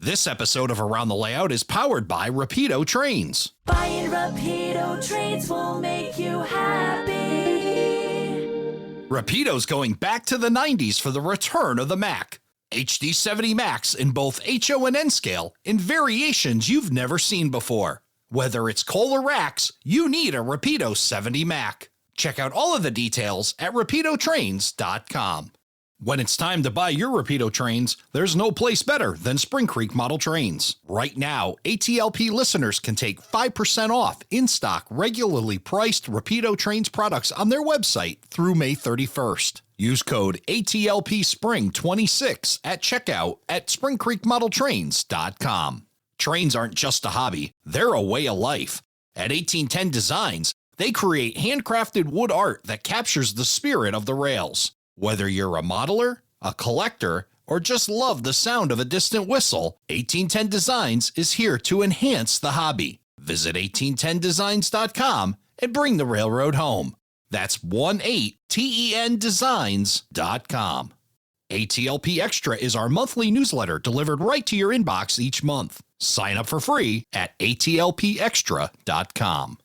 This episode of Around the Layout is powered by Rapido Trains. Buying Rapido Trains will make you happy. Rapido's going back to the 90s for the return of the Mac. HD 70 Macs in both HO and N scale in variations you've never seen before. Whether it's coal or racks, you need a Rapido 70 Mac. Check out all of the details at rapidotrains.com. When it's time to buy your Rapido trains, there's no place better than Spring Creek Model Trains. Right now, ATLP listeners can take 5% off in-stock, regularly priced Rapido Trains products on their website through May 31st. Use code ATLPSPRING26 at checkout at springcreekmodeltrains.com. Trains aren't just a hobby, they're a way of life. At 1810 Designs, they create handcrafted wood art that captures the spirit of the rails. Whether you're a modeler, a collector, or just love the sound of a distant whistle, 1810 Designs is here to enhance the hobby. Visit 1810designs.com and bring the railroad home. That's 18tendesigns.com. ATLP Extra is our monthly newsletter delivered right to your inbox each month. Sign up for free at atlpextra.com.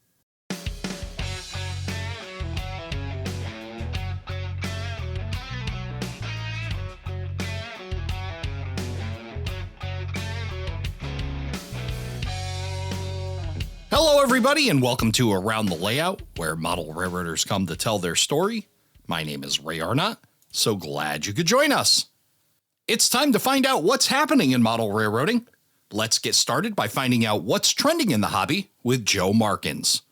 Hello, everybody, and welcome to Around the Layout, where model railroaders come to tell their story. My name is Ray Arnott, so glad you could join us. It's time to find out what's happening in model railroading. Let's get started by finding out what's trending in the hobby with Joe Markins.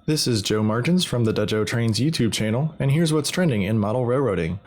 This is Joe Markins from the Dojo Trains YouTube channel, and here's what's trending in model railroading.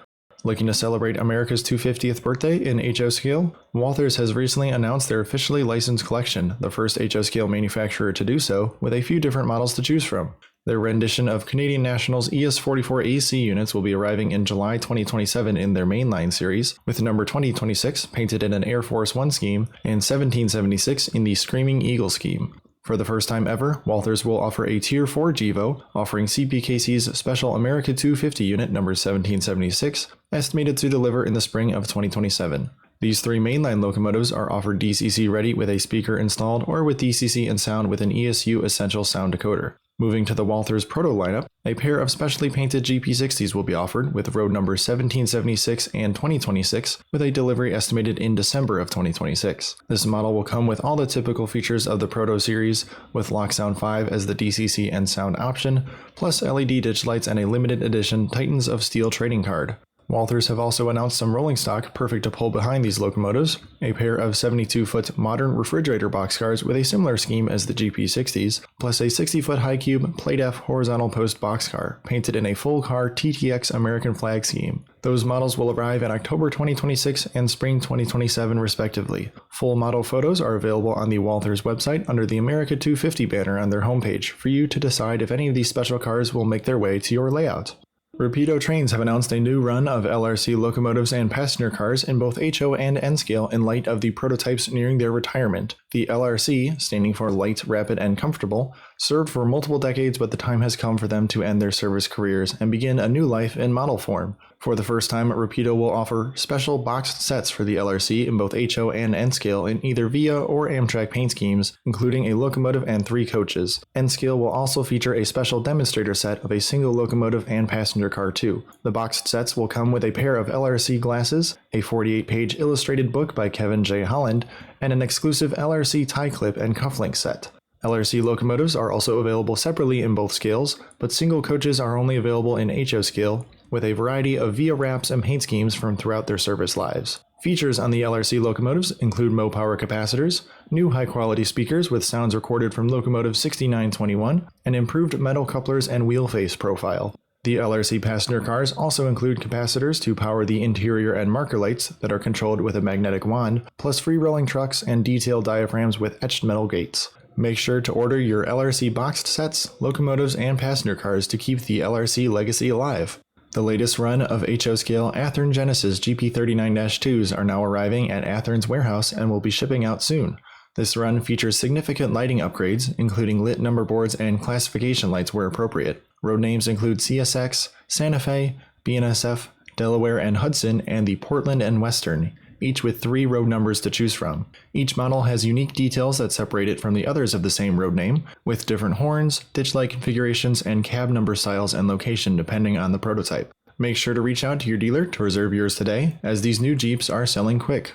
Looking to celebrate America's 250th birthday in HO scale, Walthers has recently announced their officially licensed collection, the first HO scale manufacturer to do so, with a few different models to choose from. Their rendition of Canadian National's ES44AC units will be arriving in July 2027 in their mainline series, with number 2026 painted in an Air Force One scheme and 1776 in the Screaming Eagle scheme. For the first time ever, Walthers will offer a Tier 4 GEVO, offering CPKC's Special America 250 unit number 1776, estimated to deliver in the spring of 2027. These three mainline locomotives are offered DCC ready with a speaker installed or with DCC and sound with an ESU Essential Sound Decoder. Moving to the Walthers Proto lineup, a pair of specially painted GP60s will be offered with road numbers 1776 and 2026, with a delivery estimated in December of 2026. This model will come with all the typical features of the Proto series, with Lock Sound 5 as the DCC and sound option, plus LED ditch lights and a limited edition Titans of Steel trading card. Walthers have also announced some rolling stock perfect to pull behind these locomotives, a pair of 72-foot modern refrigerator boxcars with a similar scheme as the GP60s, plus a 60-foot high cube Plate F horizontal post boxcar, painted in a full car TTX American flag scheme. Those models will arrive in October 2026 and spring 2027 respectively. Full model photos are available on the Walthers website under the America 250 banner on their homepage for you to decide if any of these special cars will make their way to your layout. Rapido Trains have announced a new run of LRC locomotives and passenger cars in both HO and N scale in light of the prototypes nearing their retirement. The LRC, standing for Light, Rapid, and Comfortable, served for multiple decades, but the time has come for them to end their service careers and begin a new life in model form. For the first time, Rapido will offer special boxed sets for the LRC in both HO and N scale in either VIA or Amtrak paint schemes, including a locomotive and 3 coaches. N scale will also feature a special demonstrator set of a single locomotive and passenger car too. The boxed sets will come with a pair of LRC glasses, a 48-page illustrated book by Kevin J. Holland, and an exclusive LRC tie clip and cufflink set. LRC locomotives are also available separately in both scales, but single coaches are only available in HO scale, with a variety of VIA wraps and paint schemes from throughout their service lives. Features on the LRC locomotives include MoPower capacitors, new high-quality speakers with sounds recorded from locomotive 6921, and improved metal couplers and wheel face profile. The LRC passenger cars also include capacitors to power the interior and marker lights that are controlled with a magnetic wand, plus free-rolling trucks and detailed diaphragms with etched metal gates. Make sure to order your LRC boxed sets, locomotives, and passenger cars to keep the LRC legacy alive. The latest run of HO scale Athearn Genesis GP39-2s are now arriving at Athearn's warehouse and will be shipping out soon. This run features significant lighting upgrades, including lit number boards and classification lights where appropriate. Road names include CSX, Santa Fe, BNSF, Delaware and Hudson, and the Portland and Western. each with 3 road numbers to choose from. Each model has unique details that separate it from the others of the same road name, with different horns, ditch-like configurations, and cab number styles and location depending on the prototype. Make sure to reach out to your dealer to reserve yours today, as these new Jeeps are selling quick.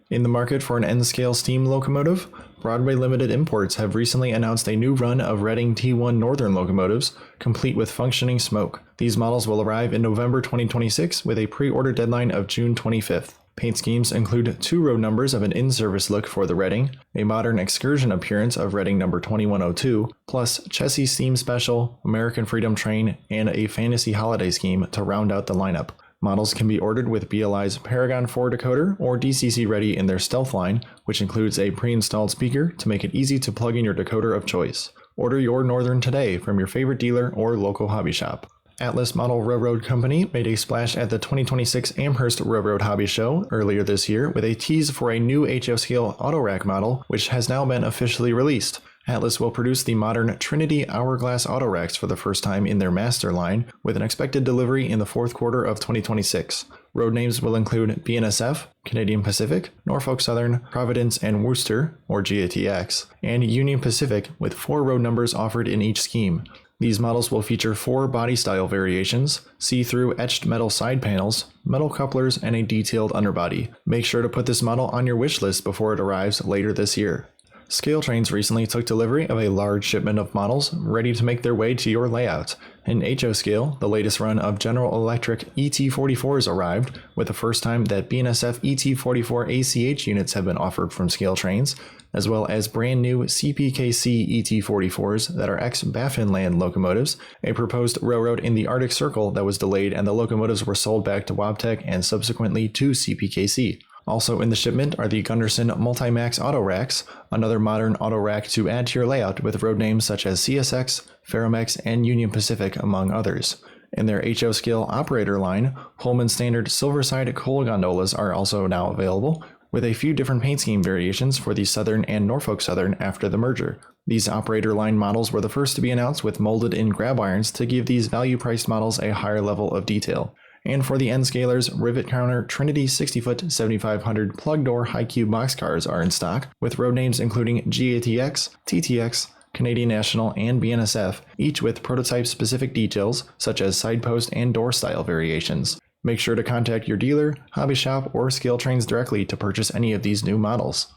In the market for an N-scale steam locomotive, Broadway Limited Imports have recently announced a new run of Reading T1 Northern locomotives, complete with functioning smoke. These models will arrive in November 2026 with a pre-order deadline of June 25th. Paint schemes include 2 road numbers of an in-service look for the Reading, a modern excursion appearance of Reading number 2102, plus Chessie Steam Special, American Freedom Train, and a Fantasy Holiday scheme to round out the lineup. Models can be ordered with BLI's Paragon 4 decoder or DCC ready in their Stealth line, which includes a pre-installed speaker to make it easy to plug in your decoder of choice. Order your Northern today from your favorite dealer or local hobby shop. Atlas Model Railroad Company made a splash at the 2026 Amherst Railroad Hobby Show earlier this year with a tease for a new HO scale auto rack model, which has now been officially released. Atlas will produce the modern Trinity Hourglass auto racks for the first time in their master line, with an expected delivery in the 4th quarter of 2026. Road names will include BNSF, Canadian Pacific, Norfolk Southern, Providence and Worcester, or GATX, and Union Pacific, with 4 road numbers offered in each scheme. These models will feature 4 body style variations, see-through etched metal side panels, metal couplers, and a detailed underbody. Make sure to put this model on your wish list before it arrives later this year. Scale Trains recently took delivery of a large shipment of models ready to make their way to your layout. In HO scale, the latest run of General Electric ET44s arrived, with the first time that BNSF ET44 ACH units have been offered from Scale Trains, as well as brand new CPKC ET44s that are ex-Baffinland locomotives, a proposed railroad in the Arctic Circle that was delayed and the locomotives were sold back to Wabtec and subsequently to CPKC. Also in the shipment are the Gunderson Multimax Auto Racks, another modern auto rack to add to your layout with road names such as CSX, Ferromex, and Union Pacific, among others. In their HO scale operator line, Pullman Standard Silverside coal gondolas are also now available, with a few different paint scheme variations for the Southern and Norfolk Southern after the merger. These operator line models were the first to be announced with molded-in grab irons to give these value-priced models a higher level of detail. And for the N-scalers, rivet counter Trinity 60-foot 7500 plug-door high-cube boxcars are in stock, with road names including GATX, TTX, Canadian National, and BNSF, each with prototype-specific details such as side post and door style variations. Make sure to contact your dealer, hobby shop, or Scale Trains directly to purchase any of these new models.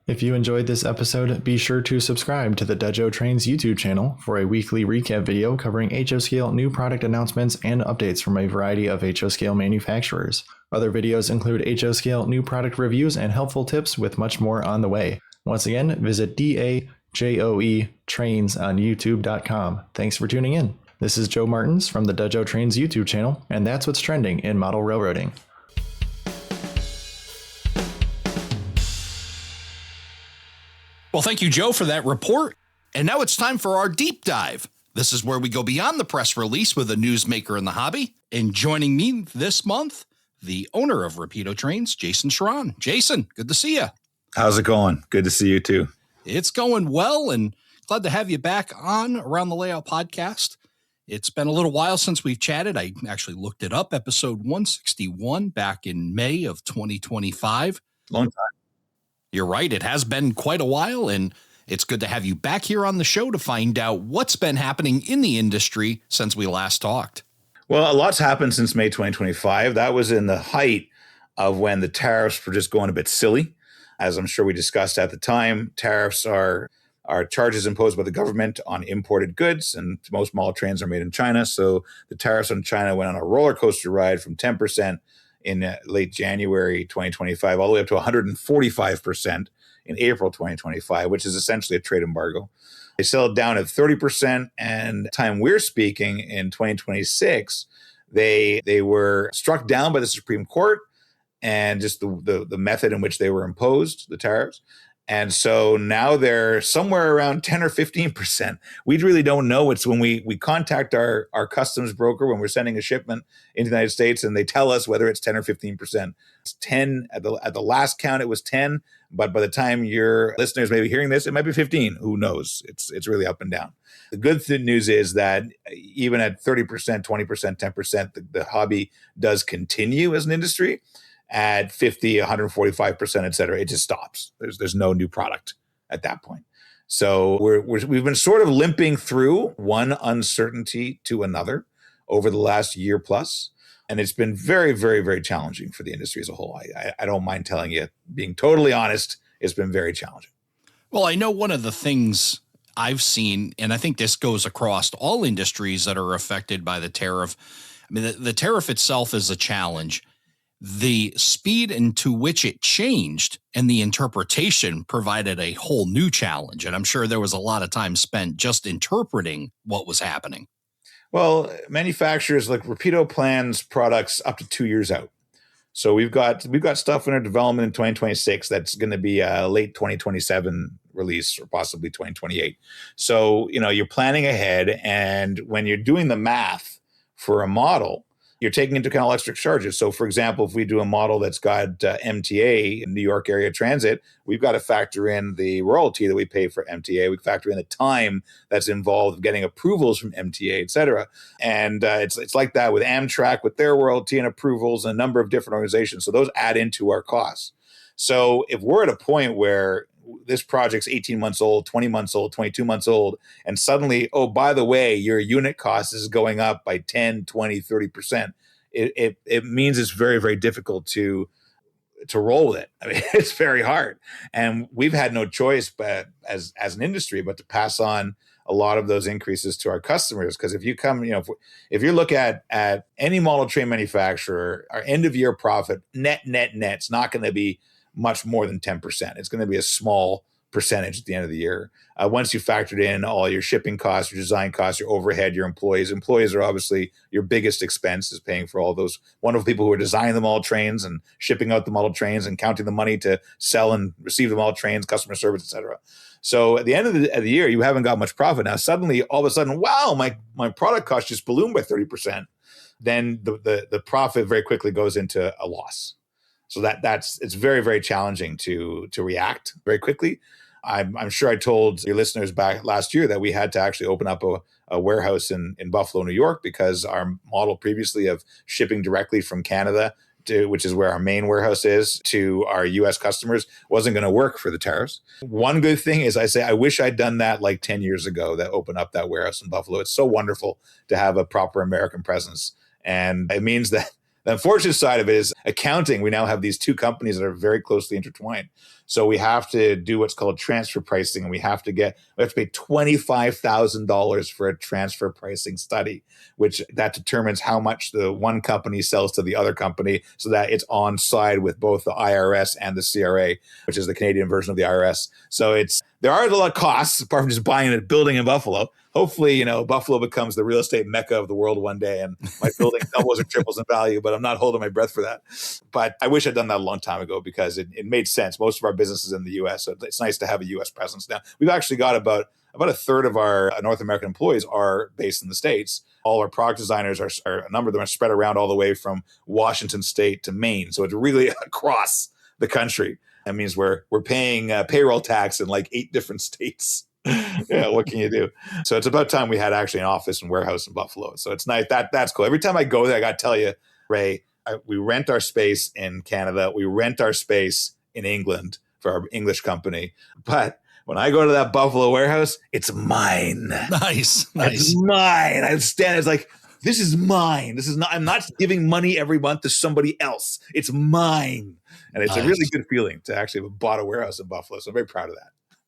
If you enjoyed this episode, be sure to subscribe to the Dejo Trains YouTube channel for a weekly recap video covering HO scale new product announcements and updates from a variety of HO scale manufacturers. Other videos include HO scale new product reviews and helpful tips, with much more on the way. Once again, visit DAJOE Trains on YouTube.com. Thanks for tuning in. This is Joe Martins from the Dejo Trains YouTube channel, and that's what's trending in model railroading. Well, thank you, Joe, for that report. And now it's time for our deep dive. This is where we go beyond the press release with a newsmaker in the hobby. And joining me this month, the owner of Rapido Trains, Jason Shron. Jason, good to see you. How's it going? Good to see you too. It's going well, and glad to have you back on Around the Layout podcast. It's been a little while since we've chatted. I actually looked it up, episode 161 back in May of 2025. Long time. You're right. It has been quite a while, and it's good to have you back here on the show to find out what's been happening in the industry since we last talked. Well, a lot's happened since May 2025. That was in the height of when the tariffs were just going a bit silly. As I'm sure we discussed at the time, tariffs are charges imposed by the government on imported goods, and most model trains are made in China. So the tariffs on China went on a roller coaster ride from 10% in late January 2025, all the way up to 145% in April 2025, which is essentially a trade embargo. They settled down at 30%, and the time we're speaking in 2026, they were struck down by the Supreme Court, and just the method in which they were imposed, the tariffs. And so now they're somewhere around 10 or 15%. We really don't know. It's when we contact our customs broker when we're sending a shipment into the United States, and they tell us whether it's 10 or 15%. It's 10 at the last count. It was 10, but by the time your listeners may be hearing this, it might be 15. Who knows? It's really up and down. The good news is that even at 30%, 20%, 10%, the hobby does continue as an industry. at 50, 145%, et cetera, it just stops. There's no new product at that point. So we've been sort of limping through one uncertainty to another over the last year plus. And it's been very, very, very challenging for the industry as a whole. I don't mind telling you, being totally honest, it's been very challenging. Well, I know one of the things I've seen, and I think this goes across all industries that are affected by the tariff. I mean, the tariff itself is a challenge. The speed into which it changed and the interpretation provided a whole new challenge. And I'm sure there was a lot of time spent just interpreting what was happening. Well, manufacturers like Rapido plans products up to 2 years out. So we've got stuff in our development in 2026 that's going to be a late 2027 release or possibly 2028. So, you're planning ahead, and when you're doing the math for a model, you're taking into account electric charges. So, for example, if we do a model that's got MTA, New York Area Transit, we've got to factor in the royalty that we pay for MTA. We factor in the time that's involved getting approvals from MTA, et cetera. And it's like that with Amtrak, with their royalty and approvals and a number of different organizations. So those add into our costs. So if we're at a point where this project's 18 months old, 20 months old, 22 months old, and suddenly, oh, by the way, your unit cost is going up by 10, 20, 30%, it means it's very, very difficult to roll with it. I mean, it's very hard. And we've had no choice but as an industry, but to pass on a lot of those increases to our customers. Because if you come, if you look at any model train manufacturer, our end of year profit, net's not going to be much more than 10%. It's going to be a small percentage at the end of the year. Once you factored in all your shipping costs, your design costs, your overhead, your employees. Employees are obviously your biggest expense, is paying for all those wonderful people who are designing the model trains and shipping out the model trains and counting the money to sell and receive the model trains, customer service, et cetera. So at the end of the year, you haven't got much profit. Now, suddenly, all of a sudden, wow, my product cost just ballooned by 30%. Then the profit very quickly goes into a loss. So it's very, very challenging to react very quickly. I'm sure I told your listeners back last year that we had to actually open up a warehouse in Buffalo, New York, because our model previously of shipping directly from Canada which is where our main warehouse is, to our U.S. customers wasn't going to work for the tariffs. One good thing is I wish I'd done that like 10 years ago, that opened up that warehouse in Buffalo. It's so wonderful to have a proper American presence. And it means that the unfortunate side of it is accounting. We now have these two companies that are very closely intertwined. So we have to do what's called transfer pricing, and we have to pay $25,000 for a transfer pricing study, which that determines how much the one company sells to the other company, so that it's on side with both the IRS and the CRA, which is the Canadian version of the IRS. So there are a lot of costs apart from just buying a building in Buffalo. Hopefully, Buffalo becomes the real estate mecca of the world one day, and my building doubles or triples in value, but I'm not holding my breath for that. But I wish I'd done that a long time ago, because it made sense. Most of our business is in the U.S., so it's nice to have a U.S. presence. Now, we've actually got about a third of our North American employees are based in the States. All our product designers a number of them are spread around all the way from Washington State to Maine. So it's really across the country. That means we're paying payroll tax in like 8 different states. Yeah, what can you do? So it's about time we had actually an office and warehouse in Buffalo. So it's nice. That's cool. Every time I go there, I got to tell you, Ray, we rent our space in Canada. We rent our space in England for our English company. But when I go to that Buffalo warehouse, it's mine. Nice. It's mine. I stand. It's like, this is mine. This is not. I'm not giving money every month to somebody else. It's mine. And it's a really good feeling to actually have bought a warehouse in Buffalo. So I'm very proud of that.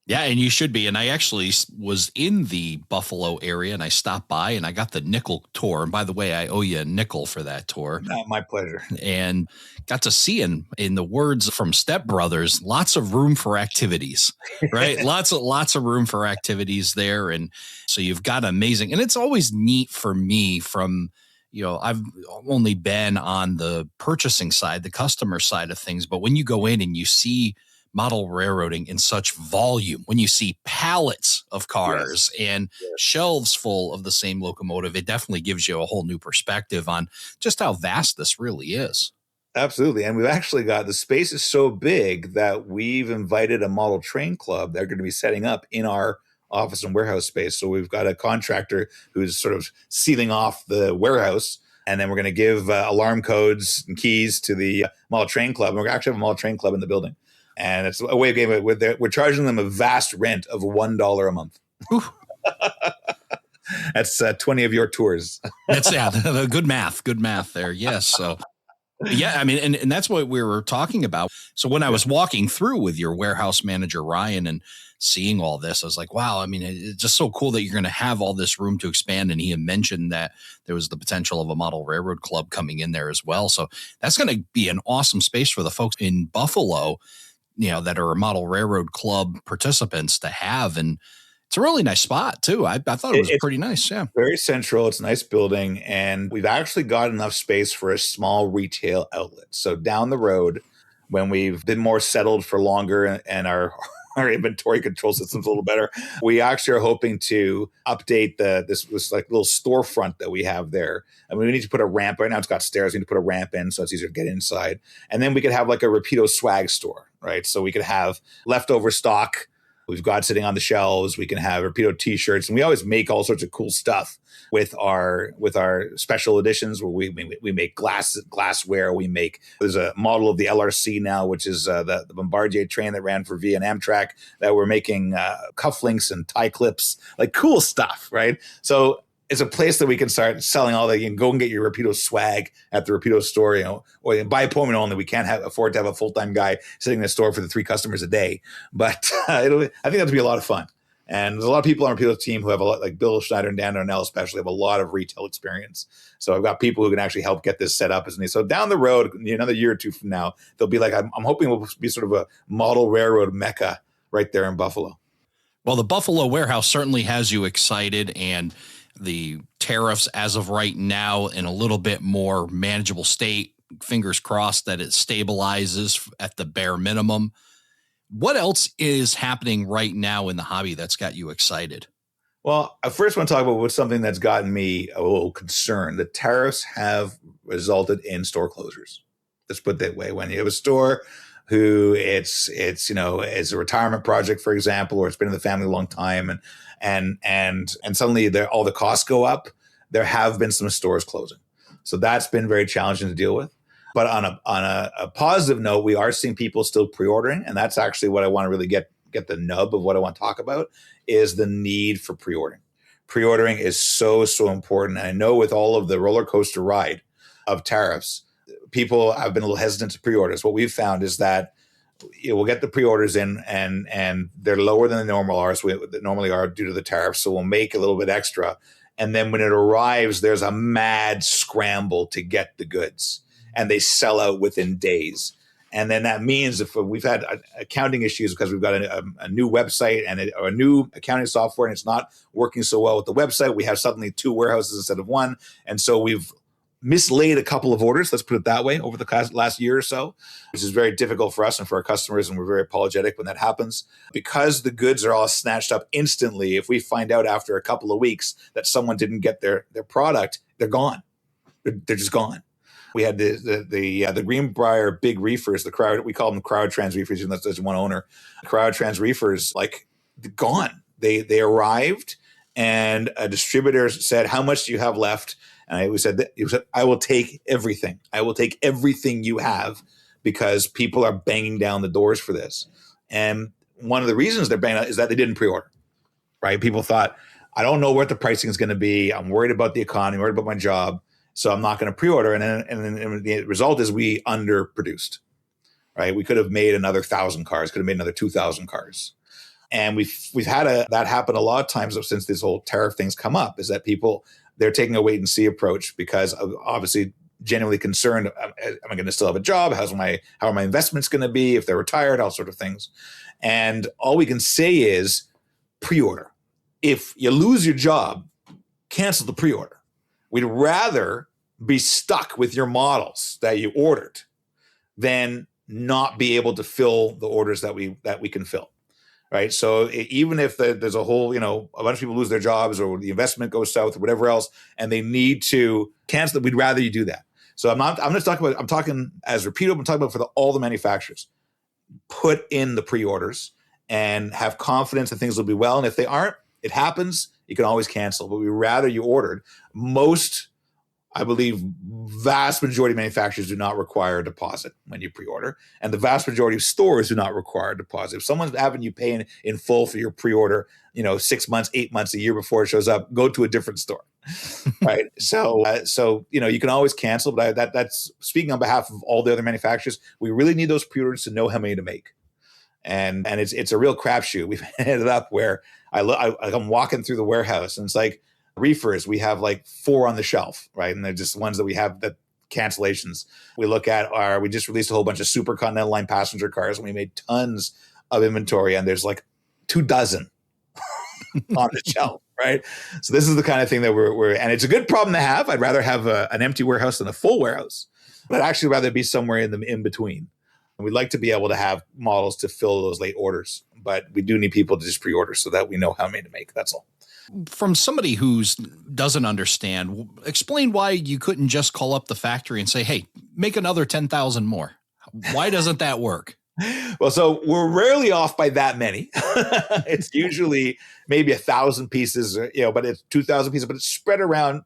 Yeah, and you should be. And I actually was in the Buffalo area, and I stopped by and I got the nickel tour. And by the way, I owe you a nickel for that tour. My pleasure. And got to see, in the words from Step Brothers, lots of room for activities, right? lots of room for activities there. And so you've got amazing, and it's always neat for me from, I've only been on the purchasing side, the customer side of things. But when you go in and you see model railroading in such volume, when you see pallets of cars and shelves full of the same locomotive, it definitely gives you a whole new perspective on just how vast this really is. Absolutely. And we've actually got, the space is so big that we've invited a model train club. They're going to be setting up in our office and warehouse space. So we've got a contractor who's sort of sealing off the warehouse And then we're going to give alarm codes and keys to the Model Train Club. And we're actually have a Model Train Club in the building. And it's a way of getting it. We're charging them a vast rent of $1 a month. That's 20 of your tours. That's good math there. Yes. So yeah, I mean, and that's what we were talking about. So when I was walking through with your warehouse manager, Ryan, and seeing all this, I was like, wow, I mean, it's just so cool that you're going to have all this room to expand. And he had mentioned that there was the potential of a model railroad club coming in there as well. So that's going to be an awesome space for the folks in Buffalo, that are model railroad club participants to have. And it's a really nice spot too. I thought it was pretty nice. Yeah. Very central. It's a nice building. And we've actually got enough space for a small retail outlet. So down the road, when we've been more settled for longer and our inventory control system's a little better, we actually are hoping to update this like little storefront that we have there. I mean, we need to put a ramp. Right now it's got stairs. We need to put a ramp in so it's easier to get inside. And then we could have like a Rapido swag store, right? So we could have leftover stock we've got sitting on the shelves. We can have Rapido t-shirts, and we always make all sorts of cool stuff with our special editions where we make glassware. There's a model of the LRC now, which is the Bombardier train that ran for Via and Amtrak, that we're making cufflinks and tie clips, like cool stuff, right? So it's a place that we can start selling all that. You can go and get your Rapido swag at the Rapido store, or by appointment only. We can't afford to have a full-time guy sitting in the store for the 3 customers a day. But I think that'll be a lot of fun. And there's a lot of people on Rapido's team who have a lot, like Bill Schneider and Dan Darnell especially, have a lot of retail experience. So I've got people who can actually help get this set up. So down the road, another year or two from now, they'll be like, I'm hoping we'll be sort of a model railroad mecca right there in Buffalo. Well, the Buffalo warehouse certainly has you excited, and the tariffs as of right now in a little bit more manageable state. Fingers crossed that it stabilizes at the bare minimum. What else is happening right now in the hobby that's got you excited? Well, I first want to talk about what's something that's gotten me a little concerned. The tariffs have resulted in store closures. Let's put it that way. When you have a store who it's a retirement project, for example, or it's been in the family a long time, and suddenly all the costs go up, there have been some stores closing. So that's been very challenging to deal with. But on a positive note, we are seeing people still pre-ordering, and that's actually what I want to really get the nub of what I want to talk about, is the need for pre-ordering. Pre-ordering is so important. And I know with all of the roller coaster ride of tariffs, people have been a little hesitant to pre-orders. What we've found is that we'll get the pre-orders in, and they're lower than the normally are due to the tariffs. So we'll make a little bit extra. And then when it arrives, there's a mad scramble to get the goods, and they sell out within days. And then that means if we've had accounting issues because we've got a new website and a new accounting software, and it's not working so well with the website, we have suddenly 2 warehouses instead of 1. And so we've mislaid a couple of orders, let's put it that way, over the last year or so, which is very difficult for us and for our customers, and we're very apologetic when that happens. Because the goods are all snatched up instantly, if we find out after a couple of weeks that someone didn't get their product, they're gone. They're just gone. We had the Greenbrier big reefers, we call them crowd trans reefers, even though there's one owner. Crowd trans reefers, gone. They arrived, and a distributor said, "How much do you have left?" And he said, "I will take everything. I will take everything you have, because people are banging down the doors for this." And one of the reasons they're banging out is that they didn't pre-order, right? People thought, I don't know what the pricing is going to be. I'm worried about the economy, I'm worried about my job, so I'm not going to pre-order. And then the result is we underproduced, right? We could have made another 1,000 cars, could have made another 2,000 cars. And we've had that happen a lot of times since this whole tariff thing's come up, is that they're taking a wait and see approach because of obviously genuinely concerned. Am I going to still have a job? How are my investments going to be if they're retired? All sort of things. And all we can say is pre-order. If you lose your job, cancel the pre-order. We'd rather be stuck with your models that you ordered than not be able to fill the orders that we can fill. Right. So even if there's a whole, a bunch of people lose their jobs or the investment goes south or whatever else, and they need to cancel it, we'd rather you do that. So I'm talking as Rapido, I'm talking about for all the manufacturers. Put in the pre-orders and have confidence that things will be well. And if they aren't, it happens. You can always cancel, but we'd rather you ordered. I believe vast majority of manufacturers do not require a deposit when you pre-order, and the vast majority of stores do not require a deposit. If someone's having you pay in full for your pre-order, 6 months, 8 months, a year before it shows up, go to a different store, right? So you can always cancel, but that's speaking on behalf of all the other manufacturers. We really need those pre-orders to know how many to make, and it's a real crapshoot. We've ended up where I'm walking through the warehouse and it's like, reefers, we have like 4 on the shelf, right? And they're just ones that we have that cancellations. We look at we just released a whole bunch of Super Continental Line passenger cars and we made tons of inventory and there's like 24 on the shelf, right? So this is the kind of thing that we're and it's a good problem to have. I'd rather have an empty warehouse than a full warehouse, but I'd actually rather be somewhere in between. And we'd like to be able to have models to fill those late orders, but we do need people to just pre-order so that we know how many to make. That's all. From somebody who doesn't understand, explain why you couldn't just call up the factory and say, hey, make another 10,000 more. Why doesn't that work? Well, so we're rarely off by that many. It's usually maybe 1,000 pieces, but it's 2,000 pieces, but it's spread around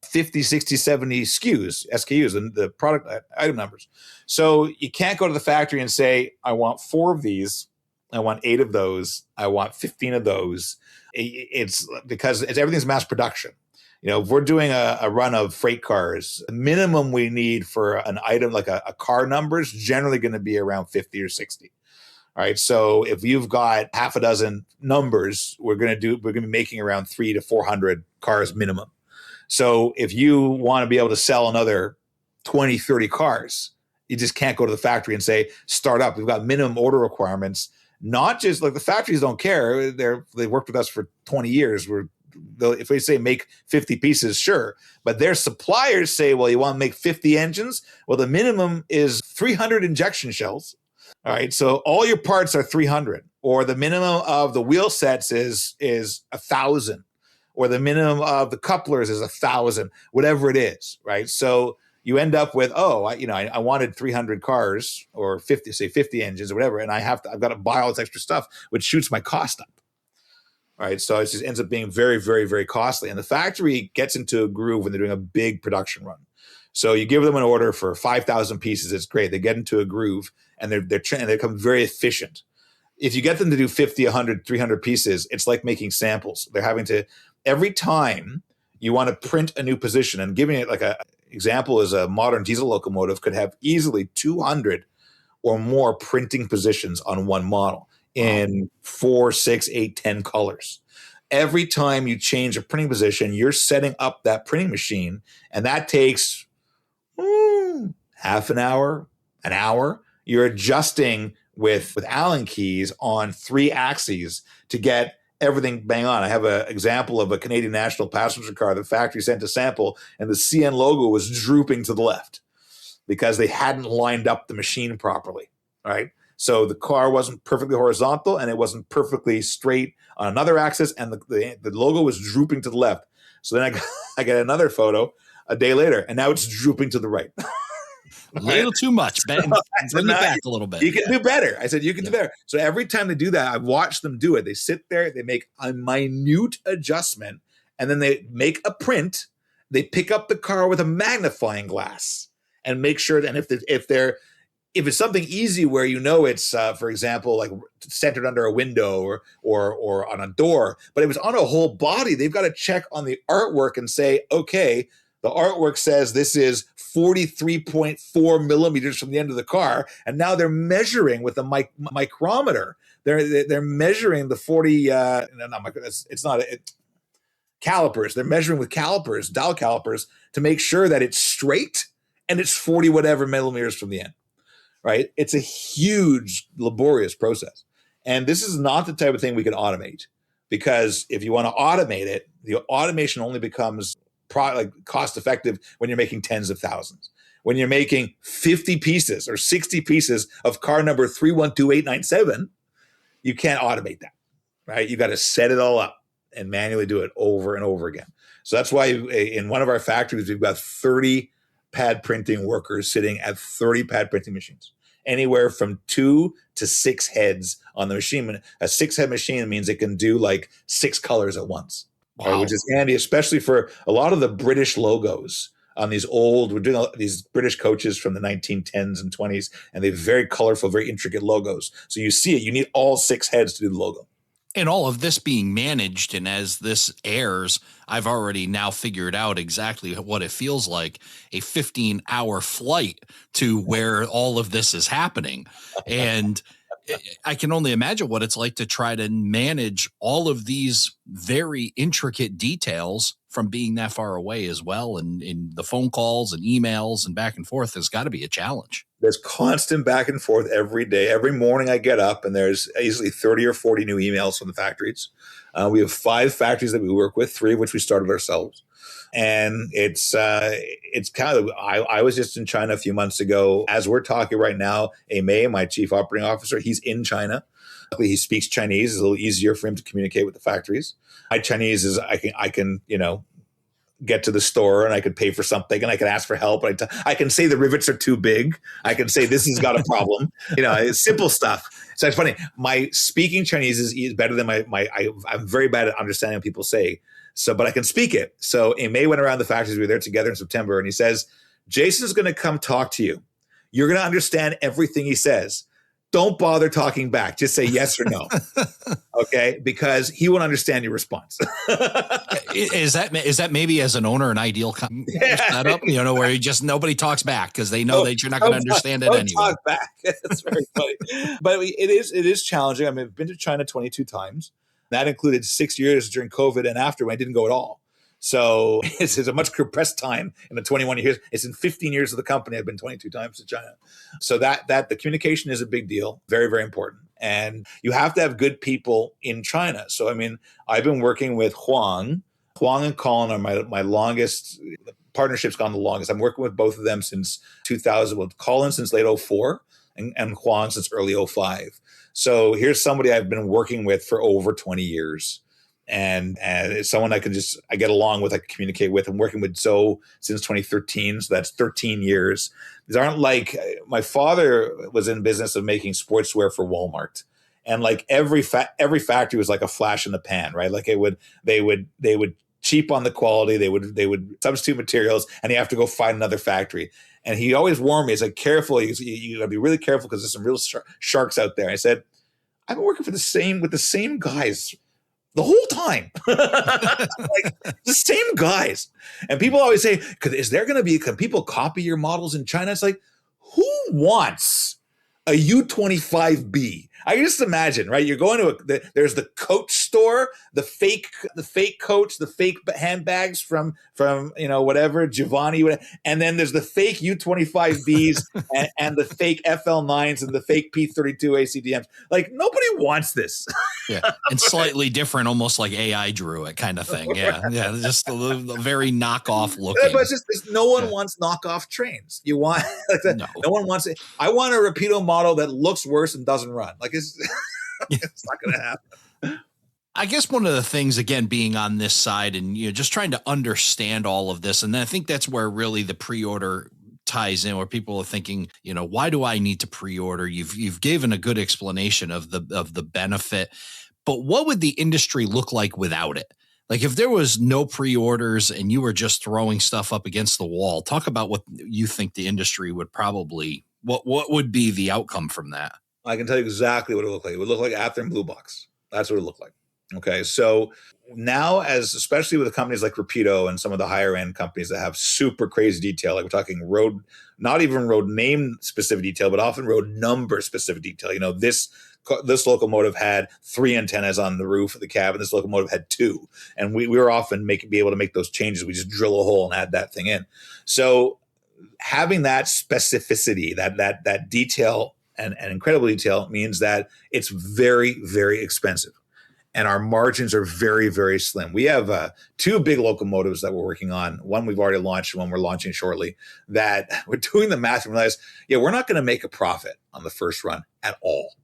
50, 60, 70 SKUs, and the product item numbers. So you can't go to the factory and say, I want 4 of these. I want 8 of those. I want 15 of those. It's because everything's mass production. If we're doing a run of freight cars, the minimum we need for an item like a car number is generally going to be around 50 or 60. All right. So if you've got half a dozen numbers, we're going to be making around 300 to 400 cars minimum. So if you want to be able to sell another 20, 30 cars, you just can't go to the factory and say, start up. We've got minimum order requirements. Not just like the factories don't care. They worked with us for 20 years. If we say make 50 pieces, sure. But their suppliers say, well, you want to make 50 engines? Well, the minimum is 300 injection shells. All right. So all your parts are 300, or the minimum of the wheel sets is 1,000, or the minimum of the couplers is 1,000, whatever it is. Right. So you end up with, I wanted 300 cars or 50 engines or whatever, and I've got to buy all this extra stuff, which shoots my cost up. All right, so it just ends up being very, very, very costly. And the factory gets into a groove when they're doing a big production run. So you give them an order for 5,000 pieces, it's great. They get into a groove and they become very efficient. If you get them to do 50, 100, 300 pieces, it's like making samples. They're having to, every time you want to print a new position, and giving it like a example is a modern diesel locomotive could have easily 200 or more printing positions on one model in 4, 6, 8, 10 colors. Every time you change a printing position, you're setting up that printing machine, and that takes half an hour, an hour. You're adjusting with Allen keys on 3 axes to get everything bang on. I have an example of a Canadian National passenger car the factory sent a sample, and the CN logo was drooping to the left because they hadn't lined up the machine properly, right? So the car wasn't perfectly horizontal and it wasn't perfectly straight on another axis, and the logo was drooping to the left. So then I get another photo a day later, and now it's drooping to the right. A little too much. Bring it back a little bit. You can do better. I said, you can do better. So every time they do that, I've watched them do it. They sit there, they make a minute adjustment, and then they make a print. They pick up the car with a magnifying glass and make sure that, and if it's something easy where it's, for example, like centered under a window or on a door, but it was on a whole body, they've got to check on the artwork and say, okay, the artwork says this is 43.4 millimeters from the end of the car, and now they're measuring with a micrometer. They're measuring the 40. Calipers. They're measuring with calipers, dial calipers, to make sure that it's straight and it's 40 whatever millimeters from the end. Right? It's a huge, laborious process, and this is not the type of thing we can automate, because if you want to automate it, the automation only becomes cost effective when you're making tens of thousands. When you're making 50 pieces or 60 pieces of car number 312897, you can't automate that, right? You got to set it all up and manually do it over and over again. So that's why in one of our factories, we've got 30 pad printing workers sitting at 30 pad printing machines, anywhere from 2 to 6 heads on the machine. A 6-head machine means it can do like 6 colors at once. Wow. Which is handy, especially for a lot of the British logos. on these old, we're doing these British coaches from the 1910s and 20s, and they have very colorful, very intricate logos. So you see it, you need all 6 heads to do the logo. And all of this being managed, and as this airs, I've already now figured out exactly what it feels like, a 15-hour flight to where all of this is happening. And I can only imagine what it's like to try to manage all of these very intricate details from being that far away as well. And in the phone calls and emails and back and forth has got to be a challenge. There's constant back and forth every day. Every morning I get up and there's easily 30 or 40 new emails from the factories. We have 5 factories that we work with, 3 of which we started ourselves. And it's kind of, I was just in China a few months ago. As we're talking right now, Mei, my chief operating officer, he's in China. He speaks Chinese. It's a little easier for him to communicate with the factories. My Chinese is, I can, get to the store and I could pay for something and I can ask for help. I can say the rivets are too big. I can say this has got a problem. It's simple stuff. So it's funny. My speaking Chinese is better than I'm very bad at understanding what people say. So, but I can speak it. So May went around the factories. We were there together in September and he says, Jason's going to come talk to you. You're going to understand everything he says. Don't bother talking back. Just say yes or no. Okay? Because he won't understand your response. Is that maybe as an owner an ideal setup? Where you just nobody talks back because they know that you're not going to understand it anyway. Talk back. That's very funny. But it is challenging. I mean, I've been to China 22 times. That included 6 years during COVID and after when I didn't go at all. So it's a much compressed time in the 21 years. It's in 15 years of the company. I've been 22 times to China. So that the communication is a big deal. Very, very important. And you have to have good people in China. So, I mean, I've been working with Huang. Huang and Colin are my longest, partnership's gone the longest. I'm working with both of them since 2000, with Colin since late 04 and Huang since early 05. So here's somebody I've been working with for over 20 years. And it's someone I get along with, I can communicate with. I'm working with Zoe since 2013, so that's 13 years. These aren't like, my father was in business of making sportswear for Walmart. And like every factory was like a flash in the pan, right? Like they would cheap on the quality, they would substitute materials, and you have to go find another factory. And he always warned me, he's like, careful, you gotta be really careful because there's some real sharks out there. I said, I've been working with the same guys the whole time. Like, the same guys. And people always say, can people copy your models in China? It's like, who wants a U-25B? I can just imagine, right? You're going to there's the coat store, the fake coats, the fake handbags from whatever, Giovanni, whatever. And then there's the fake U-25Bs and the fake FL9s and the fake P32 ACDMs. Like, nobody wants this. Yeah, and slightly different, almost like AI drew it kind of thing. Yeah, yeah, just a very knockoff looking. But no one wants knockoff trains. You want no one wants it. I want a Rapido model that looks worse and doesn't run. Like it's not going to happen. I guess one of the things, again, being on this side and just trying to understand all of this, and then I think that's where really the pre-order ties in, where people are thinking, why do I need to pre-order? You've given a good explanation of the benefit, but what would the industry look like without it? Like if there was no pre-orders and you were just throwing stuff up against the wall, talk about what you think the industry would probably, what would be the outcome from that? I can tell you exactly what it would look like. It would look like Athearn Blue Box. That's what it looked like. Okay. So now, especially with companies like Rapido and some of the higher end companies that have super crazy detail, like we're talking not even road name specific detail, but often road number specific detail. This locomotive had 3 antennas on the roof of the cab, and this locomotive had 2. And we were often be able to make those changes. We just drill a hole and add that thing in. So having that specificity, that detail and incredible detail means that it's very, very expensive. And our margins are very, very slim. We have 2 big locomotives that we're working on. One we've already launched, one we're launching shortly, that we're doing the math and realize, we're not going to make a profit on the first run at all.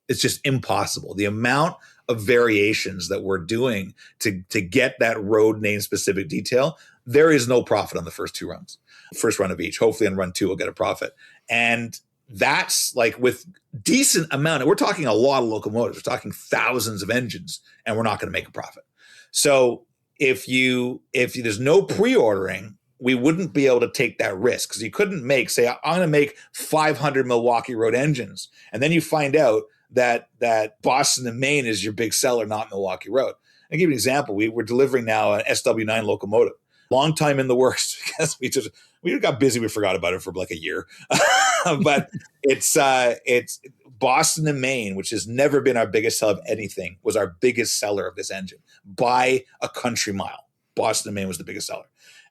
It's just impossible. The amount of variations that we're doing to get that road name specific detail, there is no profit on the first 2 runs. First run of each. Hopefully on run 2 we'll get a profit. And that's like with decent amount. We're talking a lot of locomotives. We're talking thousands of engines, and we're not going to make a profit. So if there's no pre-ordering, we wouldn't be able to take that risk, because you couldn't say, I'm going to make 500 Milwaukee Road engines. And then you find out that Boston and Maine is your big seller, not Milwaukee Road. I'll give you an example. We're delivering now an SW9 locomotive. Long time in the works, because we got busy. We forgot about it for like a year. But it's Boston and Maine, which has never been our biggest seller of anything, was our biggest seller of this engine by a country mile. Boston and Maine was the biggest seller.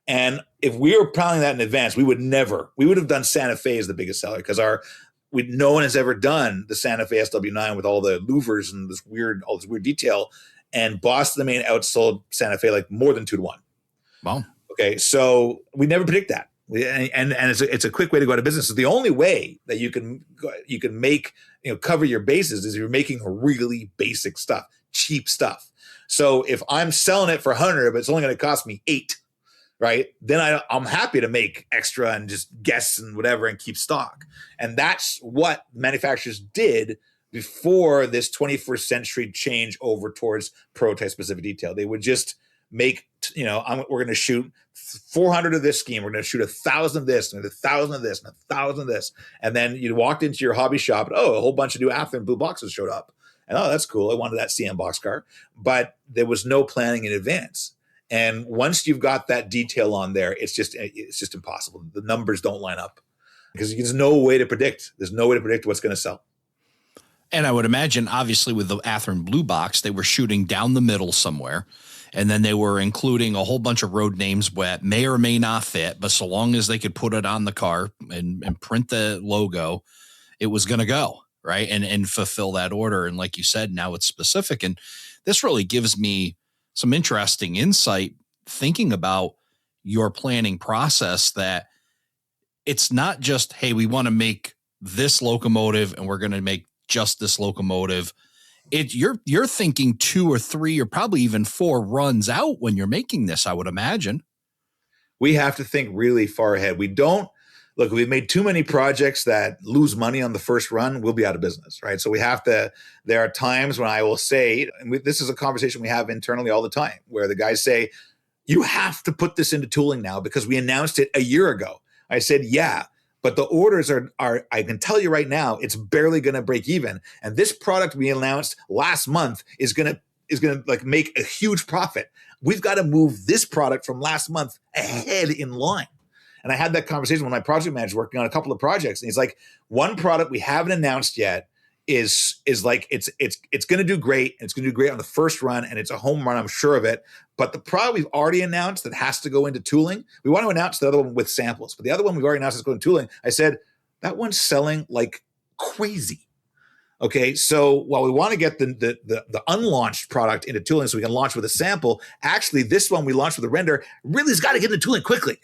And if we were planning that in advance, we would have done Santa Fe as the biggest seller, because no one has ever done the Santa Fe SW9 with all the louvers and all this weird detail. And Boston and Maine outsold Santa Fe like more than 2-1. Wow. Okay, so we never predict that, and it's a quick way to go out of business. So the only way that you can make cover your bases is if you're making really basic stuff, cheap stuff. So if I'm selling it for 100, but it's only going to cost me 8, right? Then I'm happy to make extra and just guess and whatever and keep stock. And that's what manufacturers did before this 21st century change over towards prototype specific detail. They would just make, we're going to shoot 400 of this scheme. We're going to shoot 1,000 of this and 1,000 of this and 1,000 of this. And then you walked into your hobby shop and, a whole bunch of new Athearn blue boxes showed up. And, that's cool. I wanted that CM boxcar. But there was no planning in advance. And once you've got that detail on there, it's just impossible. The numbers don't line up, because there's no way to predict. There's no way to predict what's going to sell. And I would imagine, obviously, with the Athearn blue box, they were shooting down the middle somewhere. And then they were including a whole bunch of road names that may or may not fit, but so long as they could put it on the car and print the logo, it was going to go, right? And fulfill that order. And like you said, now it's specific. And this really gives me some interesting insight thinking about your planning process, that it's not just, hey, we want to make this locomotive and we're going to make just this locomotive. You're thinking 2 or 3 or probably even 4 runs out when you're making this, I would imagine. We have to think really far ahead. We don't look, we've made too many projects that lose money on the first run, we'll be out of business, right? So there are times when I will say, and this is a conversation we have internally all the time, where the guys say, you have to put this into tooling now because we announced it a year ago. I said, yeah. But the orders are I can tell you right now, it's barely going to break even. And this product we announced last month is going to like make a huge profit. We've got to move this product from last month ahead in line. And I had that conversation with my project manager working on a couple of projects. And he's like, one product we haven't announced yet is like, it's going to do great. And it's going to do great on the first run. And it's a home run, I'm sure of it. But the product we've already announced that has to go into tooling, we want to announce the other one with samples. But the other one we've already announced is going to tooling. I said, that one's selling like crazy. Okay, so while we want to get the unlaunched product into tooling so we can launch with a sample, actually this one we launched with a render really has got to get into tooling quickly.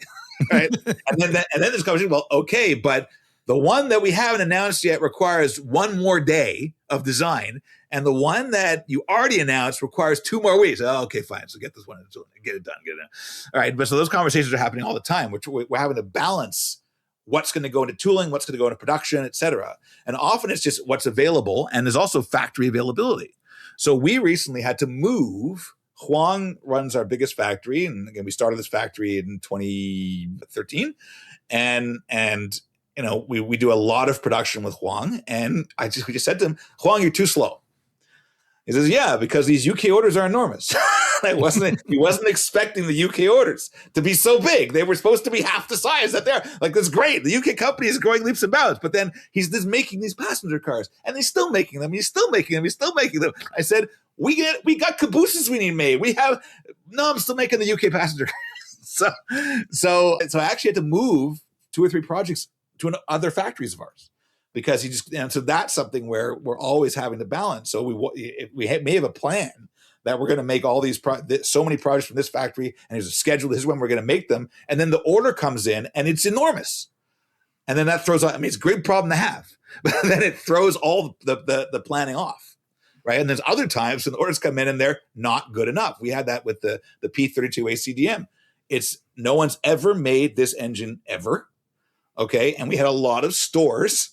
Right? and then there's conversation, well, okay, but the one that we haven't announced yet requires 1 more day of design, and the one that you already announced requires 2 more weeks. Oh, okay, fine. So get this one into tooling, get it done. All right, but so those conversations are happening all the time. We're having to balance what's going to go into tooling, what's going to go into production, et cetera. And often it's just what's available, and there's also factory availability. So we recently had to move. Huang runs our biggest factory, and again, we started this factory in 2013, and we do a lot of production with Huang, and we just said to him, Huang, you're too slow. He says, yeah, because these UK orders are enormous. He wasn't expecting the UK orders to be so big. They were supposed to be half the size that they're. Like, that's great. The UK company is growing leaps and bounds, but then he's just making these passenger cars, and he's still making them. He's still making them. I said, we got cabooses we need made. I'm still making the UK passenger cars. So I actually had to move 2 or 3 projects to other factories of ours, because so that's something where we're always having to balance. So we may have a plan that we're going to make all these so many projects from this factory, and there's a schedule. This is when we're going to make them, and then the order comes in, and it's enormous, and then that throws out. I mean, it's a great problem to have, but then it throws all the planning off, right? And there's other times when the orders come in and they're not good enough. We had that with the P32 ACDM. It's no one's ever made this engine ever, okay? And we had a lot of stores.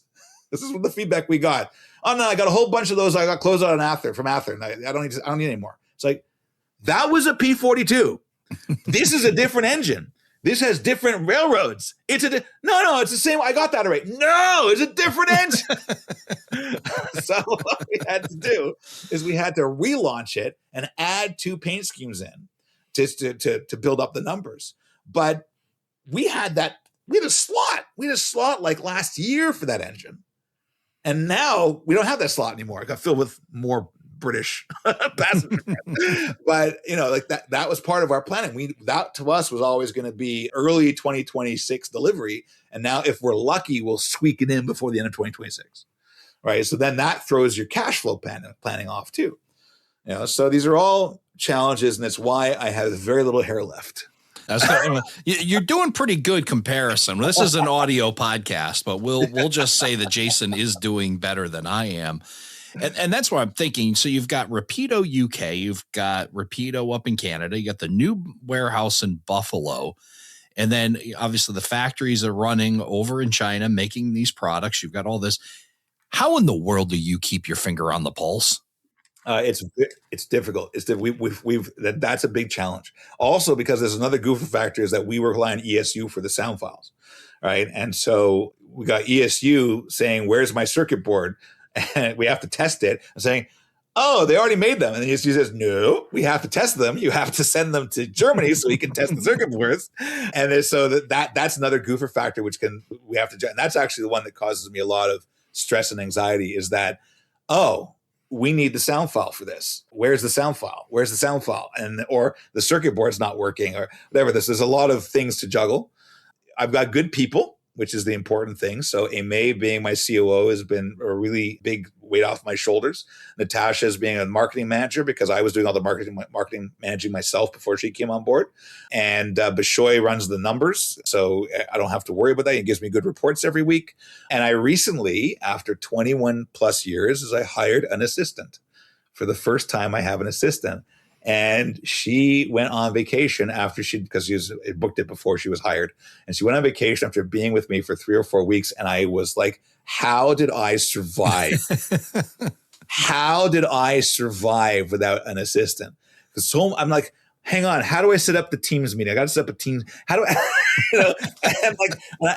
This is what the feedback we got. Oh no, I got a whole bunch of those. I got closed out from Athearn. I don't need any more. It's like, that was a P42. This is a different engine. This has different railroads. It's the same. I got that right. No, it's a different engine. So what we had to do is we had to relaunch it and add 2 paint schemes in just to build up the numbers. But we had a slot. We had a slot like last year for that engine. And now we don't have that slot anymore. It got filled with more British passengers. But like that was part of our planning. That to us was always going to be early 2026 delivery. And now if we're lucky, we'll squeak it in before the end of 2026. Right. So then that throws your cash flow planning off too. So these are all challenges, and it's why I have very little hair left. You're doing pretty good comparison. This is an audio podcast, but we'll just say that Jason is doing better than I am. And that's what I'm thinking. So you've got Rapido UK, you've got Rapido up in Canada, you got the new warehouse in Buffalo, and then obviously the factories are running over in China making these products. You've got all this. How in the world do you keep your finger on the pulse? It's difficult. That's a big challenge. Also, because there's another goofy factor is that we rely on ESU for the sound files, right? And so we got ESU saying, "Where's my circuit board?" And we have to test it and saying, "Oh, they already made them." And the ESU says, "No, we have to test them. You have to send them to Germany so we can test the circuit boards." And so that's another goofer factor we have to. And that's actually the one that causes me a lot of stress and anxiety. Is that we need the sound file for this. Where's the sound file? Where's the sound file? Or the circuit board's not working or whatever. There's a lot of things to juggle. I've got good people, which is the important thing. So Aimee being my COO has been a really big weight off my shoulders. Natasha is being a marketing manager because I was doing all the marketing managing myself before she came on board. And Bishoy runs the numbers. So I don't have to worry about that. He gives me good reports every week. And I recently, after 21 plus years, I hired an assistant. For the first time, I have an assistant. And she went on vacation because she booked it before she was hired. And she went on vacation after being with me for 3 or 4 weeks. And I was like, how did I survive? How did I survive without an assistant? Because I'm like, hang on, how do I set up the Teams meeting? I got to set up a Teams. How do I,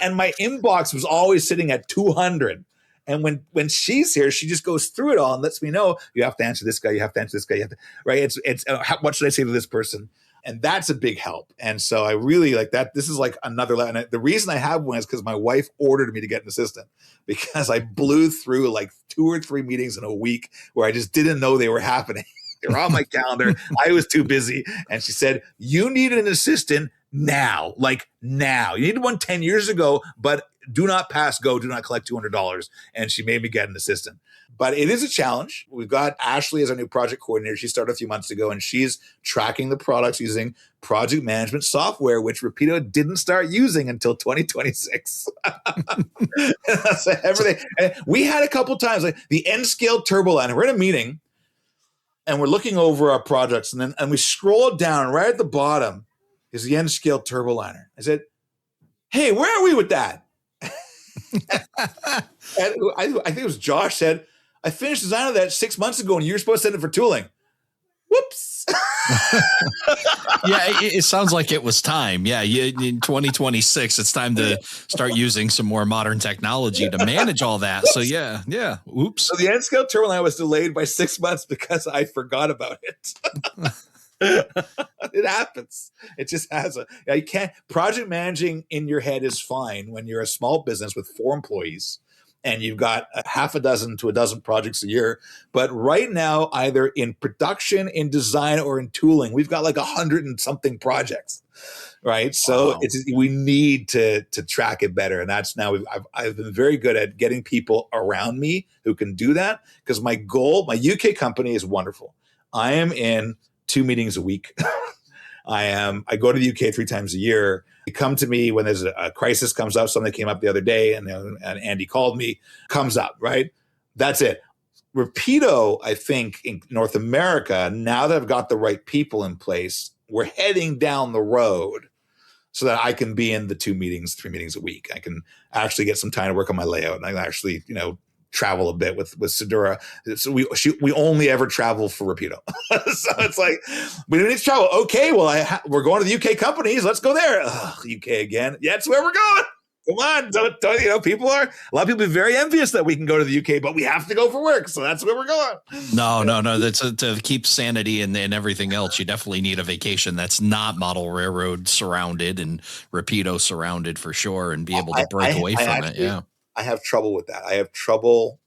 and my inbox was always sitting at 200. And when she's here, she just goes through it all and lets me know, you have to answer this guy, you have to answer this guy, right? It's what should I say to this person? And that's a big help. And so I really like that. This is like another, and the reason I have one is because my wife ordered me to get an assistant because I blew through like 2 or 3 meetings in a week where I just didn't know they were happening. They were on my calendar. I was too busy. And she said, you need an assistant now, like now. You needed one 10 years ago, but do not pass go, do not collect $200. And she made me get an assistant. But it is a challenge. We've got Ashley as our new project coordinator. She started a few months ago, and she's tracking the products using project management software, which Rapido didn't start using until 2026. So everything. And we had a couple times, like the N-scale turboliner. We're in a meeting, and we're looking over our projects, and we scroll down right at the bottom is the N-scale turboliner. I said, hey, where are we with that? And I think it was Josh said, I finished design of that 6 months ago and you were supposed to send it for tooling. Whoops. Yeah, it sounds like it was time. Yeah, in 2026, it's time to start using some more modern technology to manage all that. So yeah. Oops. So the N-scale turboliner was delayed by 6 months because I forgot about it. It happens. It just has you can't. Project managing in your head is fine when you're a small business with 4 employees and you've got half a dozen to a dozen projects a year. But right now, either in production, in design, or in tooling, we've got like 100 and something projects. Right. So we need to track it better. And that's now I've been very good at getting people around me who can do that, because my goal, my UK company is wonderful. I am in 2 meetings a week. I go to the UK 3 times a year. They come to me when there's a crisis comes up. Something came up the other day, and Andy called me. Comes up, right? That's it. Rapido, I think, in North America, now that I've got the right people in place, we're heading down the road so that I can be in the 2 meetings, 3 meetings a week. I can actually get some time to work on my layout, and I can actually, travel a bit with Sedura. So we only ever travel for Rapido. So it's like, we don't need to travel. Okay, well, we're going to the UK companies. Let's go there. Ugh, UK again. Yeah, that's where we're going. Come on, don't, a lot of people are very envious that we can go to the UK, but we have to go for work. So that's where we're going. No. That's to keep sanity and everything else. You definitely need a vacation that's not model railroad surrounded and Rapido surrounded for sure, and be able to break away from it. Yeah. I have trouble with that. I have trouble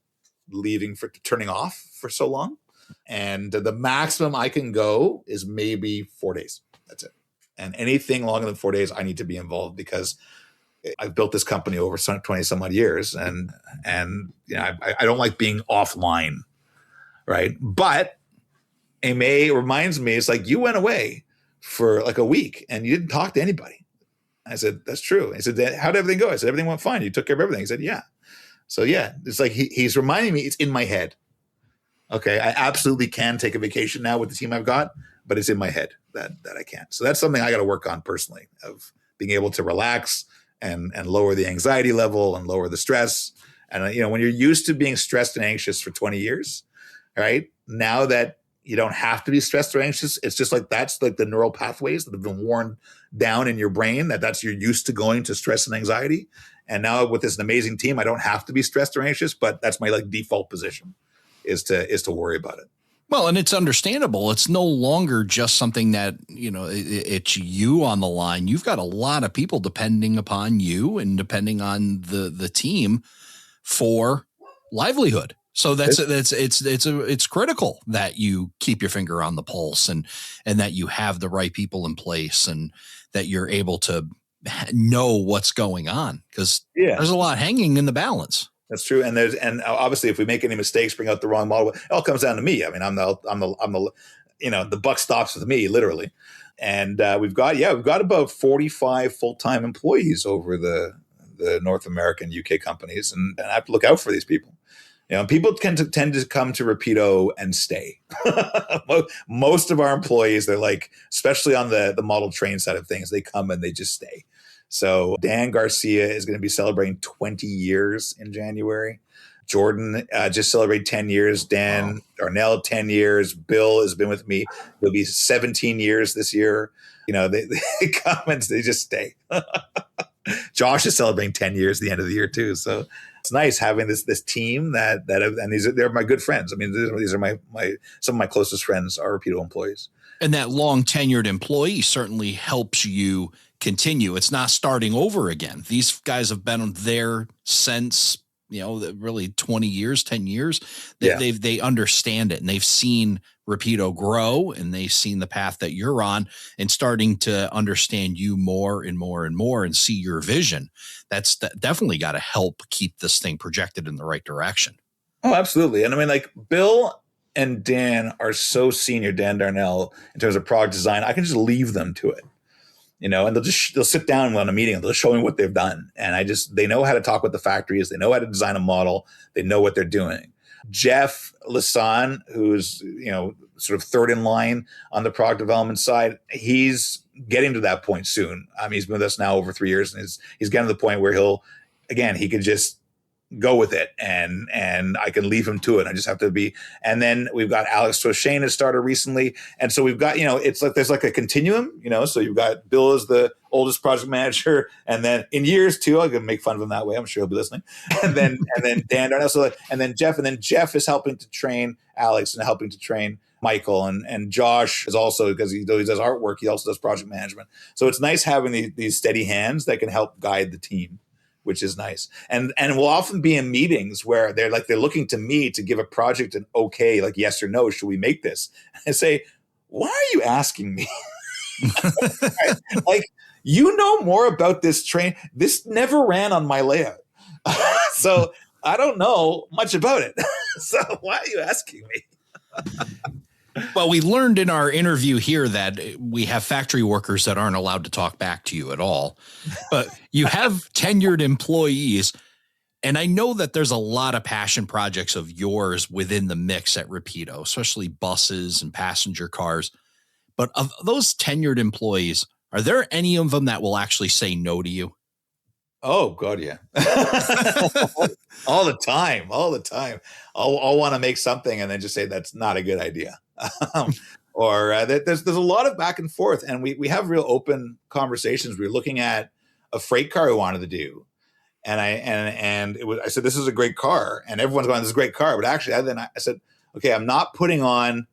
turning off for so long. And the maximum I can go is maybe 4 days. That's it. And anything longer than 4 days, I need to be involved, because I've built this company over 20 some odd years, and I don't like being offline, right? But it reminds me, it's like, you went away for like a week and you didn't talk to anybody. I said, that's true. He said, how did everything go? I said, everything went fine. You took care of everything. He said, yeah. So yeah, it's like he's reminding me, it's in my head. Okay, I absolutely can take a vacation now with the team I've got, but it's in my head that I can't. So that's something I got to work on personally, of being able to relax and lower the anxiety level and lower the stress. And when you're used to being stressed and anxious for 20 years, right? Now that you don't have to be stressed or anxious, it's just like, that's like the neural pathways that have been worn down in your brain, that's you're used to going to stress and anxiety. And now with this amazing team, I don't have to be stressed or anxious, but that's my like default position, is to worry about it. Well, and it's understandable. It's no longer just something that, it's you on the line. You've got a lot of people depending upon you and depending on the team for livelihood. So it's critical that you keep your finger on the pulse and that you have the right people in place and that you're able to know what's going on, because there's a lot hanging in the balance. That's true. And obviously if we make any mistakes, bring out the wrong model, it all comes down to me. I mean, I'm the the buck stops with me, literally. And we've got about 45 full-time employees over the North American UK companies. And I have to look out for these people. People tend to come to Rapido and stay. Most of our employees, they're like, especially on the model train side of things, they come and they just stay. So Dan Garcia is going to be celebrating 20 years in January. Jordan just celebrated 10 years. Dan Darnell, 10 years. Bill has been with me. He'll be 17 years this year. They come and they just stay. Josh is celebrating 10 years at the end of the year too. So it's nice having this team and they're my good friends. I mean, these are my some of my closest friends are Rapido employees. And that long tenured employee certainly helps you continue. It's not starting over again. These guys have been there since, really 20 years, 10 years. They understand it, and they've seen Rapido grow, and they've seen the path that you're on and starting to understand you more and more and more and see your vision. That's definitely got to help keep this thing projected in the right direction. Oh, absolutely. And I mean, like, Bill and Dan are so senior, Dan Darnell, in terms of product design, I can just leave them to it. And they'll sit down on a meeting and they'll show me what they've done. And they know how to talk with the factories. They know how to design a model. They know what they're doing. Jeff Lassan, who's, sort of third in line on the product development side, he's getting to that point soon. He's been with us now over 3 years, and he's getting to the point where he could just go with it, and I can leave him to it. I just have to be. And then we've got Alex Troshane has started recently, and so we've got it's like there's like a continuum. So you've got Bill as the oldest project manager, and then in years too, I can make fun of him that way. I'm sure he'll be listening. And then Dan Darnell, and then Jeff is helping to train Alex and helping to train Michael, and Josh is also, because he does artwork, he also does project management. So it's nice having these steady hands that can help guide the team, which is nice. And we'll often be in meetings where they're looking to me to give a project an okay, like yes or no, should we make this? I say, why are you asking me? Like, more about this train. This never ran on my layout. So I don't know much about it. So why are you asking me? Well, we learned in our interview here that we have factory workers that aren't allowed to talk back to you at all, but you have tenured employees. And I know that there's a lot of passion projects of yours within the mix at Rapido, especially buses and passenger cars. But of those tenured employees, are there any of them that will actually say no to you? Oh God, yeah. All the time, all the time. I'll want to make something and then just say that's not a good idea. Or there's a lot of back and forth, and we have real open conversations. We were looking at a freight car we wanted to do, and I said, this is a great car, and everyone's going, this is a great car, but actually then I said, okay, I'm not putting on.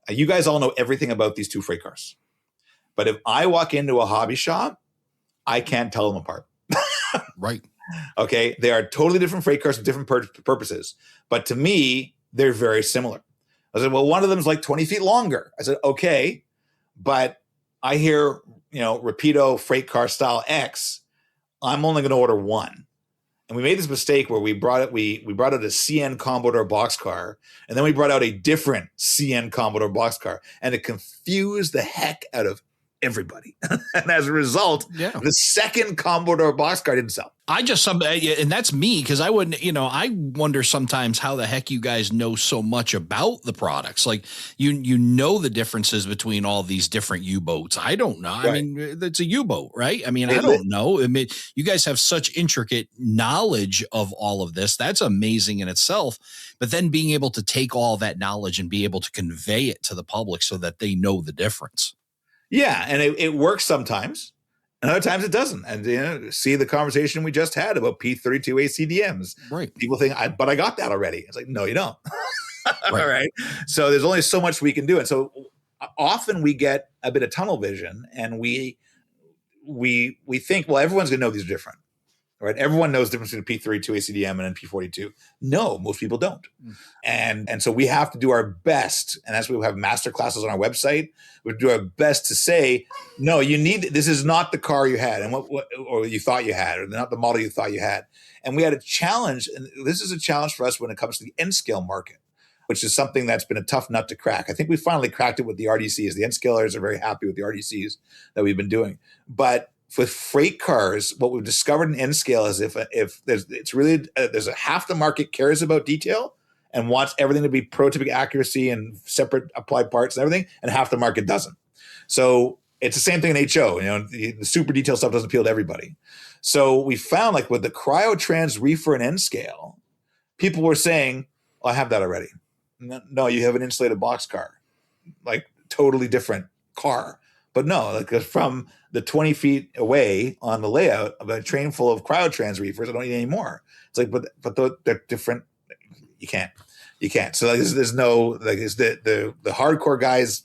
You guys all know everything about these two freight cars, but if I walk into a hobby shop, I can't tell them apart. Right. Okay. They are totally different freight cars with different purposes. But to me, they're very similar. I said, well, one of them is like 20 feet longer. I said, okay. But I hear, Rapido freight car style X. I'm only going to order one. And we made this mistake where we brought out a CN Commodore boxcar, and then we brought out a different CN Commodore boxcar, and it confused the heck out of everybody. And as a result, the second Commodore boxcar didn't sell. And that's me, because I wouldn't, I wonder sometimes how the heck you guys know so much about the products. Like you know the differences between all these different U-boats. I don't know. Right. I mean, it's a U-boat, right? I mean, I don't know. I mean, you guys have such intricate knowledge of all of this. That's amazing in itself. But then being able to take all that knowledge and be able to convey it to the public so that they know the difference. Yeah, and it works sometimes, and other times it doesn't. And see the conversation we just had about P32 ACDMs. Right. People think, but I got that already. It's like, no, you don't. Right. All right. So there's only so much we can do. And so often we get a bit of tunnel vision, and we think, well, everyone's going to know these are different. Right. Everyone knows the difference between P32 ACDM and P42. No, most people don't. And so we have to do our best. And that's why we have master classes on our website. We do our best to say, no, this is not the car you had and or you thought you had, or not the model you thought you had. And we had a challenge. And this is a challenge for us when it comes to the N scale market, which is something that's been a tough nut to crack. I think we finally cracked it with the RDCs. The N scalers are very happy with the RDCs that we've been doing. But with freight cars, what we've discovered in N scale is if there's a half the market cares about detail and wants everything to be prototypic accuracy and separate applied parts and everything, and half the market doesn't. So it's the same thing in HO. The super detailed stuff doesn't appeal to everybody. So we found, like with the cryotrans reefer and N scale, people were saying, oh, I have that already. No, you have an insulated boxcar, like totally different car. But no, like from the 20 feet away on the layout of a train full of cryotrans reefers, I don't need any more. It's like, but they're different. You can't. So there's no, like, it's the hardcore guys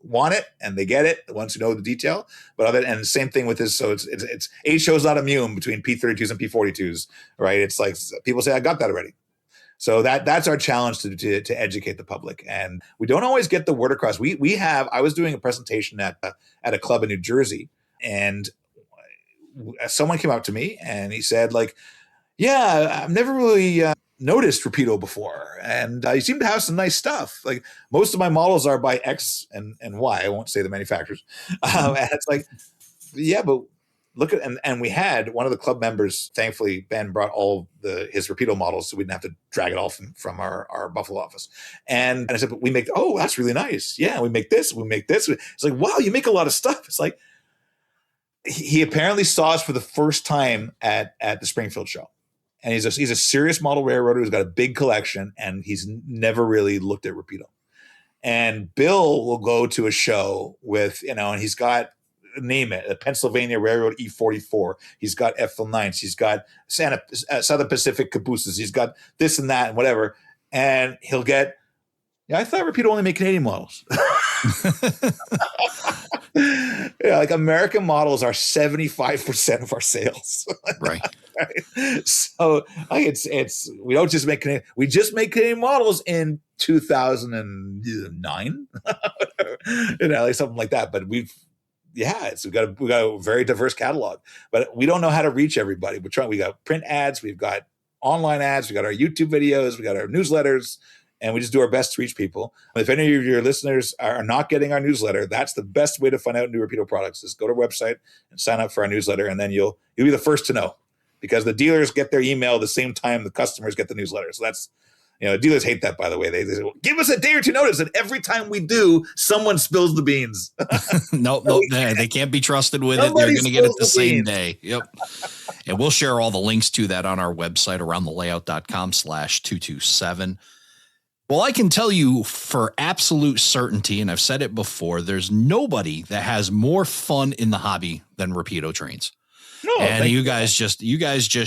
want it and they get it, the ones who know the detail. But and the same thing with this. So it's HO is not immune between P32s and P42s, right? It's like people say, I got that already. So that's our challenge to educate the public, and we don't always get the word across. I was doing a presentation at a club in New Jersey, and someone came up to me and he said, like, yeah, I've never really noticed Rapido before, and you seem to have some nice stuff. Like most of my models are by X and Y. I won't say the manufacturers. And it's like, yeah, but look at, and we had one of the club members, thankfully, Ben brought all his Rapido models, so we didn't have to drag it all from our Buffalo office. And I said, but we make, oh, that's really nice. Yeah, we make this, we make this. It's like, wow, you make a lot of stuff. It's like, he apparently saw us for the first time at the Springfield show. And he's a serious model railroader who's got a big collection, and he's never really looked at Rapido. And Bill will go to a show with, and he's got, name it, a Pennsylvania Railroad E44. He's got FL9s. He's got Southern Pacific cabooses. He's got this and that and whatever. And he'll get, I thought Rapido only made Canadian models. Yeah, like American models are 75% of our sales. Right. Right. So we don't just make Canadian, we just make Canadian models in 2009, like something like that. But we've got a very diverse catalog, but we don't know how to reach everybody. We got print ads, we've got online ads, we got our YouTube videos, we got our newsletters, and we just do our best to reach people. If any of your listeners are not getting our newsletter, that's the best way to find out new Rapido products is go to our website and sign up for our newsletter, and then you'll be the first to know, because the dealers get their email the same time the customers get the newsletter. So that's, Dealers hate that, by the way. They say, well, give us a day or two notice. And every time we do, someone spills the beans. No, they can't be trusted with it. They're going to get it the same day. Yep. And we'll share all the links to that on our website, aroundthelayout.com/227. Well, I can tell you for absolute certainty, and I've said it before, there's nobody that has more fun in the hobby than Rapido Trains. No, and you guys just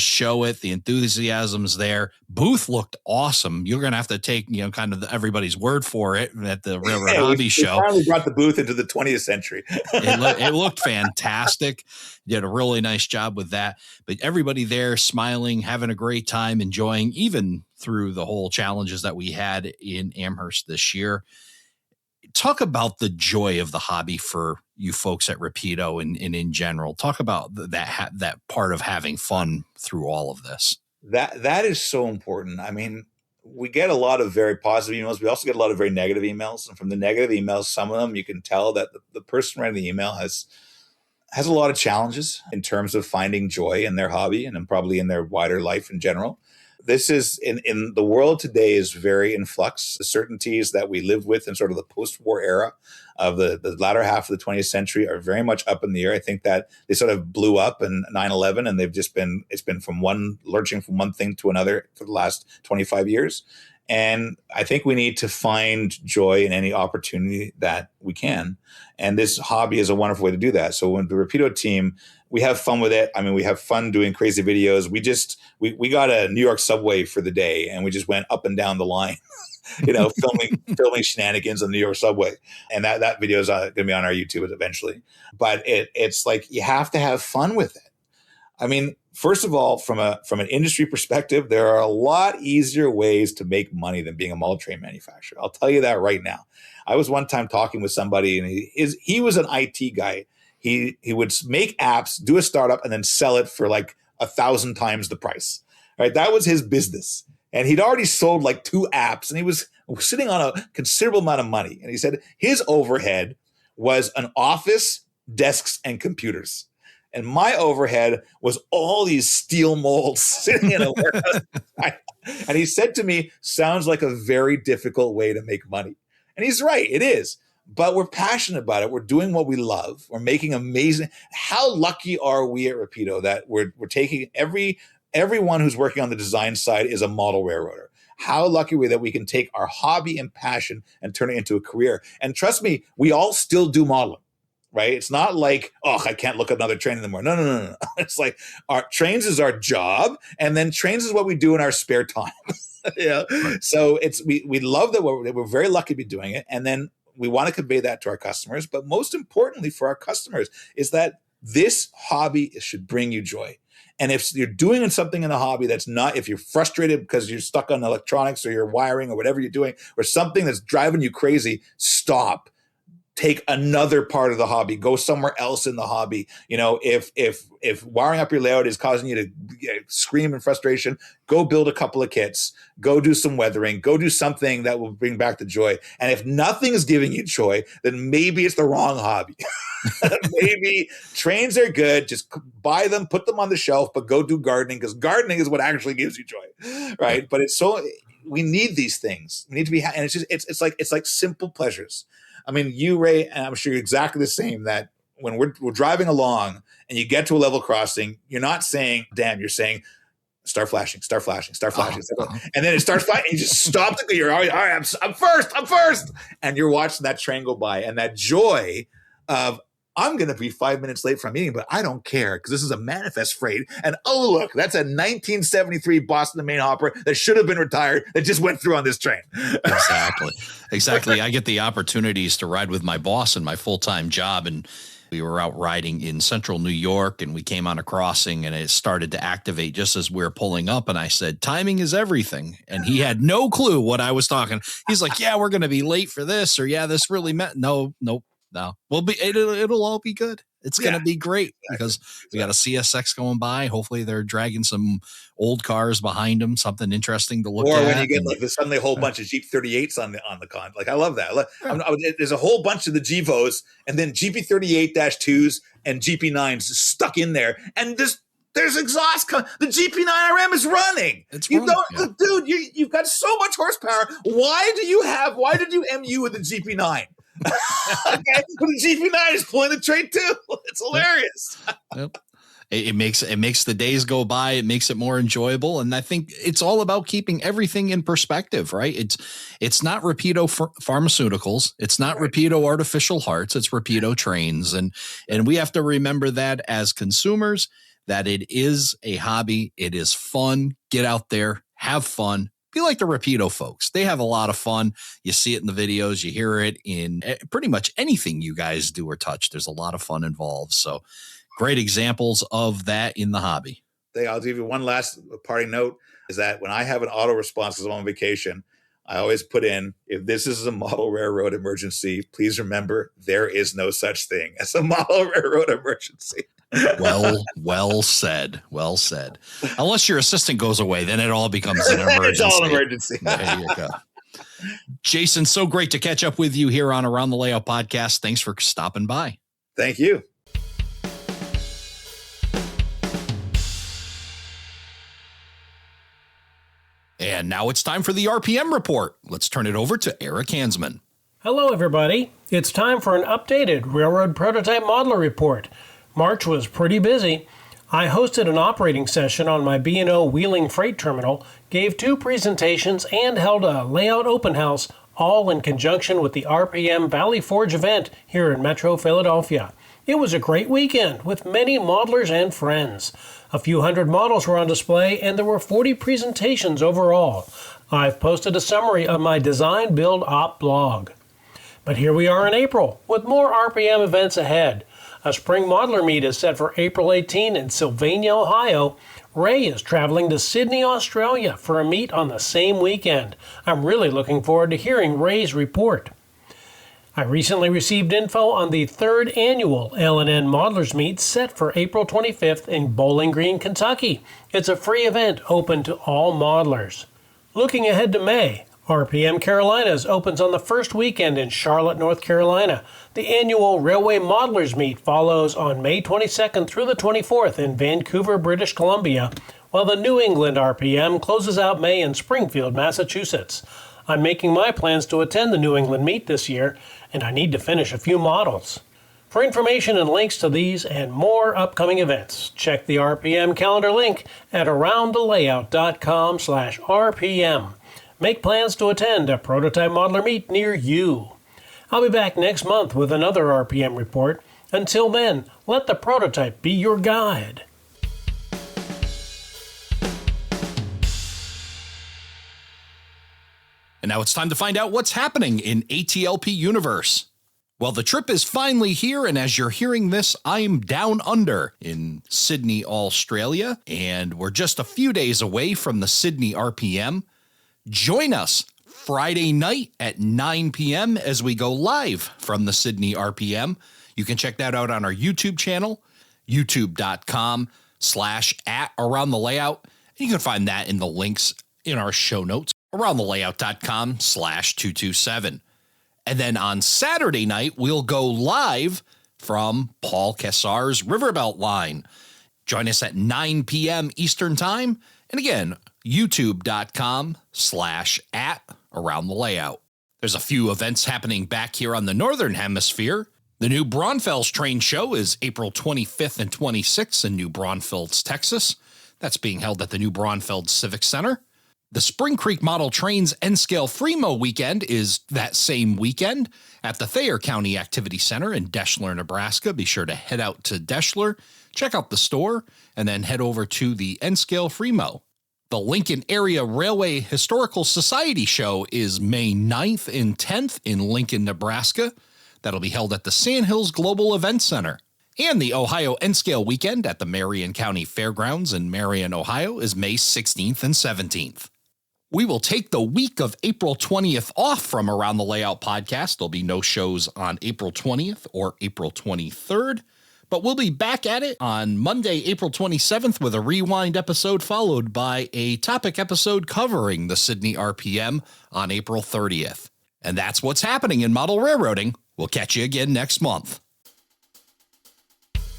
show it. The enthusiasm's there. Booth looked awesome. You're going to have to take, kind of everybody's word for it at the Railroad Hobby Show. We finally brought the booth into the 20th century. It looked fantastic. You did a really nice job with that. But everybody there smiling, having a great time, enjoying, even through the whole challenges that we had in Amherst this year. Talk about the joy of the hobby for you folks at Rapido and in general. Talk about that part of having fun through all of this. That is so important. I mean, we get a lot of very positive emails. We also get a lot of very negative emails. And from the negative emails, some of them you can tell that the person writing the email has a lot of challenges in terms of finding joy in their hobby and probably in their wider life in general. This is in the world today is very in flux. The certainties that we lived with in sort of the post-war era of the latter half of the 20th century are very much up in the air. I think that they sort of blew up in 9/11 and it's been lurching from one thing to another for the last 25 years. And I think we need to find joy in any opportunity that we can. And this hobby is a wonderful way to do that. So when the Rapido team, we have fun with it. I mean, we have fun doing crazy videos. We got a New York subway for the day and we just went up and down the line, filming shenanigans on the New York subway. And that video is going to be on our YouTube eventually. But it's like, you have to have fun with it. I mean, first of all, from an industry perspective, there are a lot easier ways to make money than being a model train manufacturer. I'll tell you that right now. I was one time talking with somebody, and he was an IT guy. He would make apps, do a startup, and then sell it for like 1,000 times the price. Right? That was his business, and he'd already sold like 2 apps, and he was sitting on a considerable amount of money. And he said his overhead was an office, desks, and computers. And my overhead was all these steel molds sitting in a warehouse. And he said to me, sounds like a very difficult way to make money. And he's right, it is. But we're passionate about it. We're doing what we love. We're making amazing. How lucky are we at Rapido that we're taking everyone who's working on the design side is a model railroader. How lucky are we that we can take our hobby and passion and turn it into a career. And trust me, we all still do modeling. Right? It's not like, I can't look at another train anymore. No. It's like our trains is our job, and then trains is what we do in our spare time. Right. So we love that we're very lucky to be doing it, and then we want to convey that to our customers. But most importantly for our customers is that this hobby should bring you joy. And if you're doing something in a hobby that's not, if you're frustrated because you're stuck on electronics or you're wiring or whatever you're doing, or something that's driving you crazy, stop. Take another part of the hobby, go somewhere else in the hobby. If wiring up your layout is causing you to scream in frustration, go build a couple of kits, go do some weathering, go do something that will bring back the joy. And if nothing is giving you joy, then maybe it's the wrong hobby. Maybe trains are good. Just buy them, put them on the shelf, but go do gardening, because gardening is what actually gives you joy. Right. But we need these things. We need to be, and it's like simple pleasures. I mean, you, Ray, and I'm sure you're exactly the same, that when we're driving along and you get to a level crossing, you're not saying, damn, you're saying, start flashing. And then it starts flashing, and you just stop. You're all right, I'm first. And you're watching that train go by, and that joy of, I'm going to be 5 minutes late for a meeting, but I don't care because this is a manifest freight. And oh, look, that's a 1973 Boston Main hopper that should have been retired that just went through on this train. Exactly. I get the opportunities to ride with my boss in my full-time job. And we were out riding in central New York, and we came on a crossing, and it started to activate just as we were pulling up. And I said, timing is everything. And he had no clue what I was talking. He's like, yeah, we're going to be late for this, or yeah, this really meant nope. No, it'll all be good. It's going to be great because we got a CSX going by. Hopefully they're dragging some old cars behind them, something interesting to look at. Or when you get suddenly a whole bunch of Jeep 38s on the con. Like, I love that. There's a whole bunch of the GVOs and then GP38-2s and GP9s stuck in there. And just There's exhaust coming. The GP9RM is running. Dude, you've got so much horsepower. Why did you MU with the GP9? Okay, the GP9 is pulling the train too. It's hilarious. Yep. It makes the days go by. It makes it more enjoyable. And I think it's all about keeping everything in perspective, right? It's not Rapido Pharmaceuticals. It's not Rapido Artificial Hearts. It's Rapido Trains. And we have to remember that as consumers, that it is a hobby. It is fun. Get out there, have fun. Be like the Rapido folks. They have a lot of fun. You see it in the videos. You hear it in pretty much anything you guys do or touch. There's a lot of fun involved. So great examples of that in the hobby. I'll give you one last parting note is that when I have an auto response because I'm on vacation, I always put in, if this is a model railroad emergency, please remember there is no such thing as a model railroad emergency. Well said. Well said. Unless your assistant goes away, then it all becomes an emergency. It's all an emergency. There you go. Jason, so great to catch up with you here on Around the Layout podcast. Thanks for stopping by. Thank you. And now it's time for the RPM report. Let's turn it over to Eric Hansmann. Hello, everybody. It's time for an updated Railroad Prototype Modeler report. March was pretty busy. I hosted an operating session on my B&O Wheeling Freight Terminal, gave 2 presentations, and held a layout open house, all in conjunction with the RPM Valley Forge event here in Metro Philadelphia. It was a great weekend with many modelers and friends. A few hundred models were on display, and there were 40 presentations overall. I've posted a summary of my Design Build Op blog. But here we are in April, with more RPM events ahead. A spring modeler meet is set for April 18 in Sylvania, Ohio. Ray is traveling to Sydney, Australia for a meet on the same weekend. I'm really looking forward to hearing Ray's report. I recently received info on the 3rd annual L&N Modelers Meet set for April 25th in Bowling Green, Kentucky. It's a free event open to all modelers. Looking ahead to May, RPM Carolinas opens on the first weekend in Charlotte, North Carolina. The annual Railway Modelers Meet follows on May 22nd through the 24th in Vancouver, British Columbia, while the New England RPM closes out May in Springfield, Massachusetts. I'm making my plans to attend the New England Meet this year, and I need to finish a few models. For information and links to these and more upcoming events, check the RPM calendar link at aroundthelayout.com/RPM. Make plans to attend a prototype modeler meet near you. I'll be back next month with another RPM report. Until then, let the prototype be your guide. And now it's time to find out what's happening in ATLP universe. Well, the trip is finally here, and as you're hearing this, I'm down under in Sydney, Australia, and we're just a few days away from the Sydney RPM. Join us Friday night at 9 p.m. as we go live from the Sydney RPM. You can check that out on our YouTube channel, youtube.com/@aroundthelayout. You can find that in the links in our show notes, aroundthelayout.com/227. And then on Saturday night, we'll go live from Paul Kessar's Riverbelt line. Join us at 9 p.m. Eastern Time. And again, youtube.com/@aroundthelayout. There's a few events happening back here on the Northern Hemisphere. The New Braunfels Train Show is April 25th and 26th in New Braunfels, Texas. That's being held at the New Braunfels Civic Center. The Spring Creek Model Trains N-Scale Free-Mow Weekend is that same weekend at the Thayer County Activity Center in Deschler, Nebraska. Be sure to head out to Deschler, check out the store, and then head over to the N-Scale Free-Mow. The Lincoln Area Railway Historical Society Show is May 9th and 10th in Lincoln, Nebraska. That'll be held at the Sandhills Global Event Center. And the Ohio N-Scale Weekend at the Marion County Fairgrounds in Marion, Ohio is May 16th and 17th. We will take the week of April 20th off from Around the Layout podcast. There'll be no shows on April 20th or April 23rd, but we'll be back at it on Monday, April 27th with a rewind episode followed by a topic episode covering the Sydney RPM on April 30th. And that's what's happening in model railroading. We'll catch you again next month.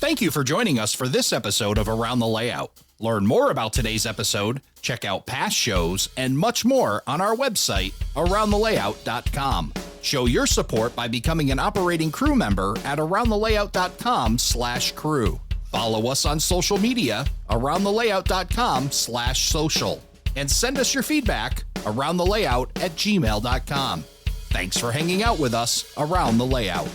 Thank you for joining us for this episode of Around the Layout. Learn more about today's episode, check out past shows, and much more on our website, aroundthelayout.com. Show your support by becoming an operating crew member at aroundthelayout.com/crew. Follow us on social media, aroundthelayout.com/social. And send us your feedback, aroundthelayout@gmail.com. Thanks for hanging out with us around the layout.